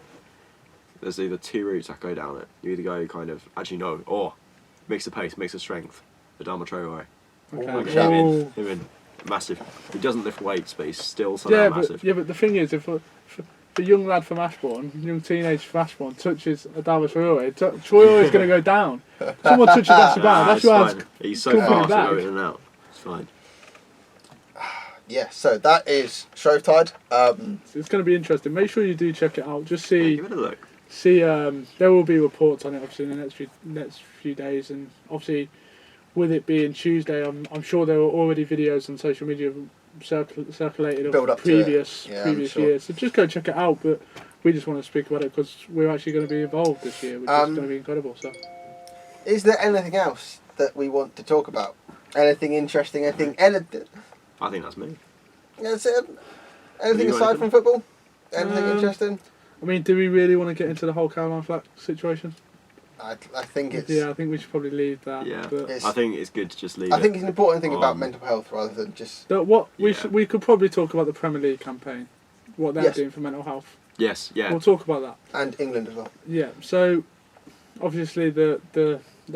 There's either two routes I could go down it. You either go kind of... Actually, no. Or mix the pace, mix the strength. Adama Traore. Okay. shout. Him in. Massive. He doesn't lift weights, but he's still somehow massive. But the thing is, if the young lad from Ashbourne, young teenage from Ashbourne, touches Adama Traore, Traore is going to go down. Someone touches Ashley Barnes. It's Ashley fine. He's so coming fast back. to go in and out. It's fine. Yeah, so that is Shrovetide. It's going to be interesting. Make sure you do check it out. Just Yeah, see. give it a look. There will be reports on it obviously in the next few days, and obviously with it being Tuesday, I'm sure there were already videos on social media circulated Build of up to it. previous Yeah, I'm sure. years. So just go check it out. But we just want to speak about it because we're actually going to be involved this year, which is going to be incredible. So Is there anything else that we want to talk about? Anything interesting? Anything? I think that's me. That's it. Anything You got aside anything? from football? Anything Um, interesting? I mean, do we really want to get into the whole Caroline Flack situation? I think it's. Yeah, I think we should probably leave that. Yeah, But I think it's good to just leave I it. think it's an important thing about mental health rather than just. we could probably talk about the Premier League campaign, what they're doing for mental health. Yes, yeah. We'll talk about that. And England as well. Yeah. So, obviously the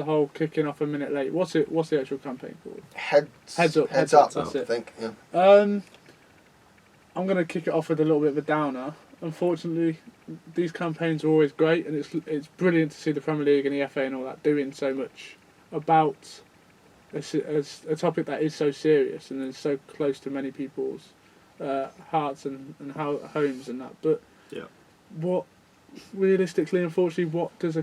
whole kicking off a minute late. What's the actual campaign called? Heads up. That's it. I think. Yeah. I'm going to kick it off with a little bit of a downer. Unfortunately, these campaigns are always great, and it's brilliant to see the Premier League and the FA and all that doing so much about a topic that is so serious and is so close to many people's hearts and homes and that. But what realistically, unfortunately, what does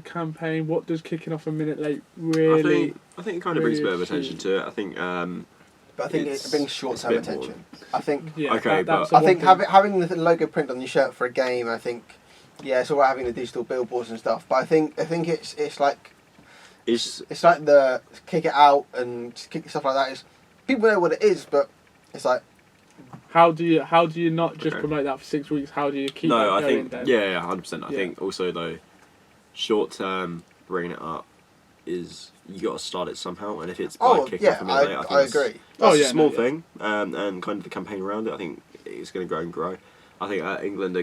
kicking off a minute late really? I think it kind of brings a bit of attention to it. I think. But I think it brings short-term attention. I think. Yeah, okay, that's I think having the logo print on your shirt for a game, I think, it's all right having the digital billboards and stuff. But I think it's like. It's like the kick it out and kick stuff like that. Is people know what it is, but it's like. How do you not just promote that for 6 weeks? How do you keep that going? I think then? 100%. I think also though, short term bringing it up is you got to start it somehow, and if it's by kicking off a minute late, I think that's a small thing, and kind of the campaign around it. I think it's going to grow and grow. I think England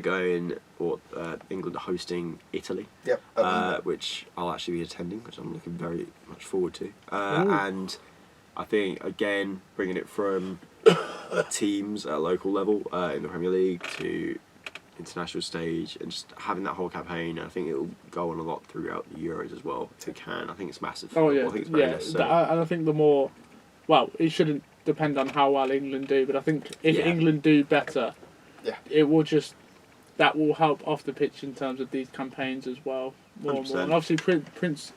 are hosting Italy, which I'll actually be attending, which I'm looking very much forward to. And I think again bringing it from teams at a local level in the Premier League to international stage and just having that whole campaign, I think it'll go on a lot throughout the Euros as well if it can. I think it's massive. Oh yeah, I think it's very necessary. And I think it shouldn't depend on how well England do, but I think if England do better, it will that will help off the pitch in terms of these campaigns as well. More and more. And obviously Prince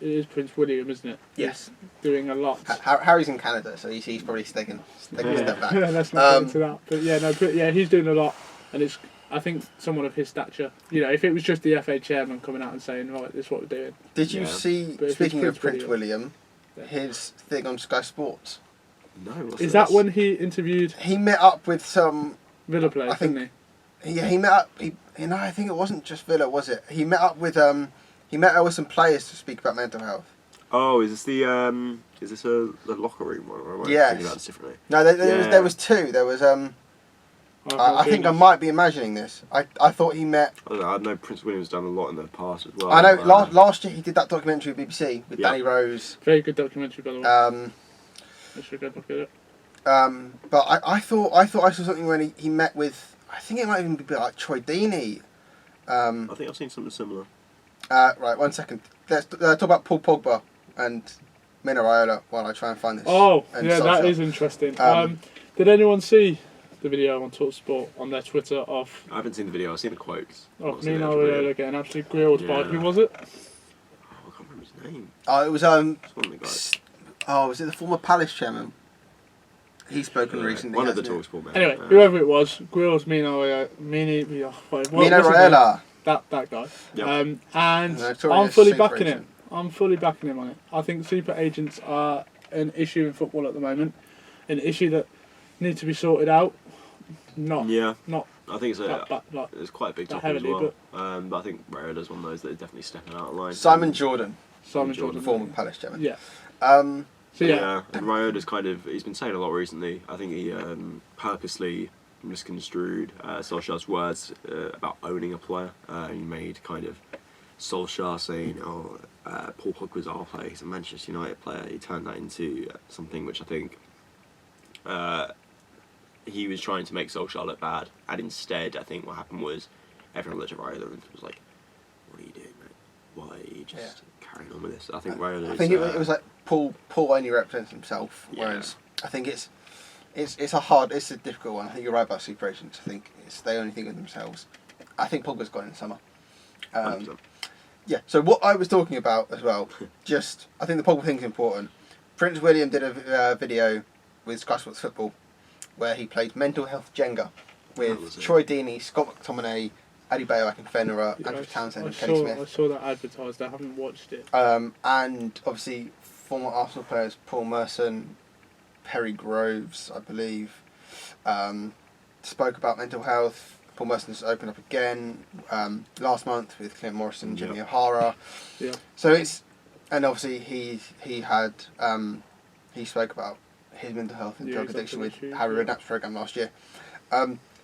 William, isn't it? Yes. He's doing a lot. Harry's in Canada, so he's probably taking a step back. Let's not go into that. But he's doing a lot, and I think someone of his stature. If it was just the FA chairman coming out and saying, right, this is what we're doing. Did you see, speaking of Prince William, his thing on Sky Sports? No. Is that when he interviewed? He met up with some Villa players, didn't he? Yeah, he met up. I think it wasn't just Villa, was it? He met up with with some players to speak about mental health. Oh, is this the locker room one? Or am I thinking about this differently? No, there was two. There was I think I might be imagining this. I thought he met. I know Prince William's done a lot in the past as well. I know last year he did that documentary with BBC with Danny Rose. Very good documentary, by the way. I should go look at it. But I thought I saw something when he met with. I think it might even be like Troy Deeney. I think I've seen something similar. Right, 1 second. Let's talk about Paul Pogba and Mino Raiola while I try and find this. Oh, yeah, that is interesting. Did anyone see the video on TalkSport on their Twitter of... I haven't seen the video, I've seen the quotes. Of Mino Raiola getting absolutely grilled by... Who was it? Oh, I can't remember his name. Oh, it was... One of the guys. Oh, was it the former Palace chairman? He's spoken recently. One of the TalkSport men. Anyway, whoever it was, grills Mino Raiola. That guy. Yep. And I'm fully backing him. I'm fully backing him on it. I think super agents are an issue in football at the moment. An issue that needs to be sorted out. Not I think it's quite a big topic heavily, as well. But I think Raiola's one of those that is definitely stepping out of line. Simon Jordan, former Palace chairman. Yeah. And Raiola's he's been saying a lot recently. I think he purposely misconstrued Solskjaer's words about owning a player. He made kind of Solskjaer saying, Paul Pogba's our player, he's a Manchester United player. He turned that into something which I think he was trying to make Solskjaer look bad, and instead I think what happened was everyone looked at Raiola and was like, what are you doing, mate? Why are you just carrying on with this? I think Raiola it was like Paul only represents himself, whereas I think it's a difficult one. I think you're right about super agents. I think they only think of themselves. I think Pogba's gone in the summer. Yeah, so what I was talking about as well, I think the Pogba thing's important. Prince William did a video with Sky Sports Football where he played mental health Jenga with Troy Deeney, Scott McTominay, Adebayo Akinfenwa, Andrew Townsend and Kenny Smith. I saw that advertised, I haven't watched it. And obviously former Arsenal players Paul Merson, Perry Groves, I believe, spoke about mental health. Paul Merson's opened up again last month with Clint Morrison and Jimmy O'Hara. Yeah. So it's And obviously he spoke about his mental health and drug addiction with Harry Redknapp's programme last year.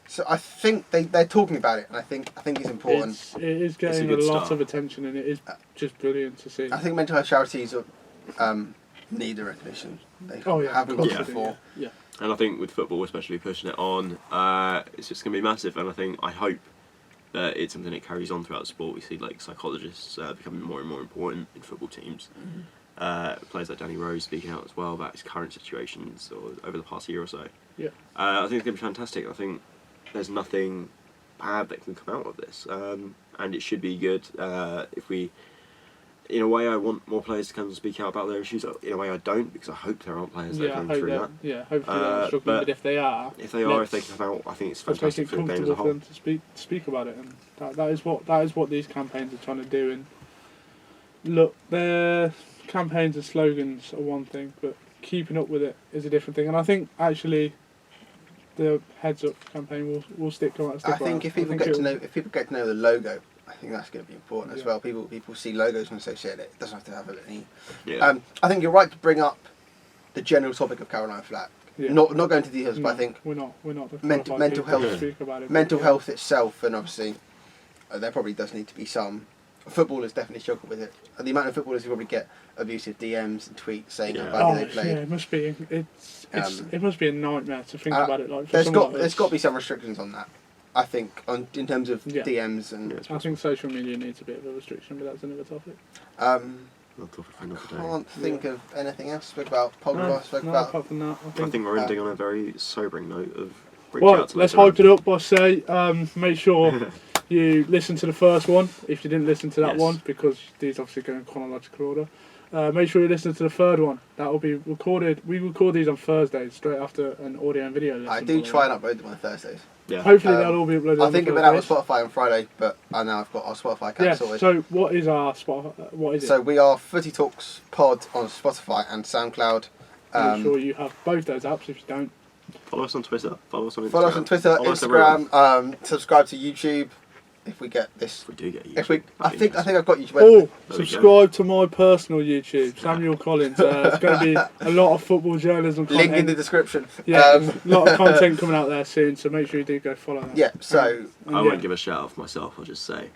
So I think they're talking about it, and I think it's important. It is getting a lot of attention, and it is just brilliant to see. I think mental health charities need the recognition. They haven't got it before. Yeah. And I think with football, especially pushing it on, it's just going to be massive. And I hope that it's something that carries on throughout the sport. We see like psychologists becoming more and more important in football teams. Players like Danny Rose speaking out as well about his current situations over the past year or so. Yeah. I think it's going to be fantastic. I think there's nothing bad that can come out of this, and it should be good. If we, in a way, I want more players to come and speak out about their issues. In a way, I don't, because I hope there aren't players that are going through that. Yeah, hopefully they're not struggling. But if they are, if they can come out, I think it's fantastic for the game as a whole. For them to speak about it, and that is what these campaigns are trying to do. And look, their campaigns and slogans are one thing, but keeping up with it is a different thing. And I think actually the Heads Up campaign will stick around. I think if people get to know the logo, I think that's going to be important as well. People see logos and associate it. It doesn't have to have any. Yeah. I think you're right to bring up the general topic of Caroline Flack. Yeah. Not going into details, but I think we're not mental health. Speak about it, mental health itself, and obviously there probably does need to be some. Footballers definitely struggle with it. The amount of footballers who probably get abusive DMs and tweets saying how badly they played. Yeah, it must be. It must be a nightmare to think about it. Like there's got to be some restrictions on that. I think in terms of DMs and. I think social media needs a bit of a restriction, but that's another topic. Can't think of anything else. Spoke about Pogba. Apart from that, I think we're ending on a very sobering note of. Well, let's hype it up by make sure you listen to the first one if you didn't listen to that one, because these obviously go in chronological order. Make sure you listen to the third one. That will be recorded. We record these on Thursdays, straight after an audio and video lesson. I do try and upload them on Thursdays. Yeah. Hopefully they'll all be uploaded. I think it went out on Spotify on Friday, but I now I've got our Spotify account sorted. So what is our Spotify? What is it? So we are FootieTalksPod on Spotify and SoundCloud. Make sure you have both those apps. If you don't, follow us on Twitter. Follow us on Instagram. Follow us on Twitter, Instagram. Subscribe to YouTube. If we get this, if we do get YouTube, I think I've got YouTube. Subscribe to my personal YouTube, Samuel Collins. It's going to be a lot of football journalism content. Link in the description. Yeah, a lot of content coming out there soon, so make sure you do go follow that. Yeah, so I won't give a shout out for myself. I'll just say,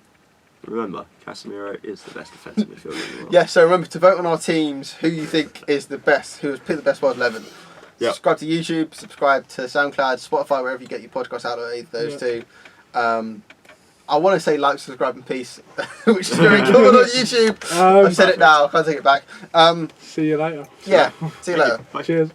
remember, Casemiro is the best defensive midfielder in the world. Yeah, so remember to vote on our teams. Who you think is the best? Who has picked the best World 11? Yep. Subscribe to YouTube. Subscribe to SoundCloud, Spotify, wherever you get your podcasts out of either those two. I want to say like, subscribe, and peace, which is very common on YouTube. I've said it now. I can't take it back. See you later. Yeah, see you later. Bye. Cheers.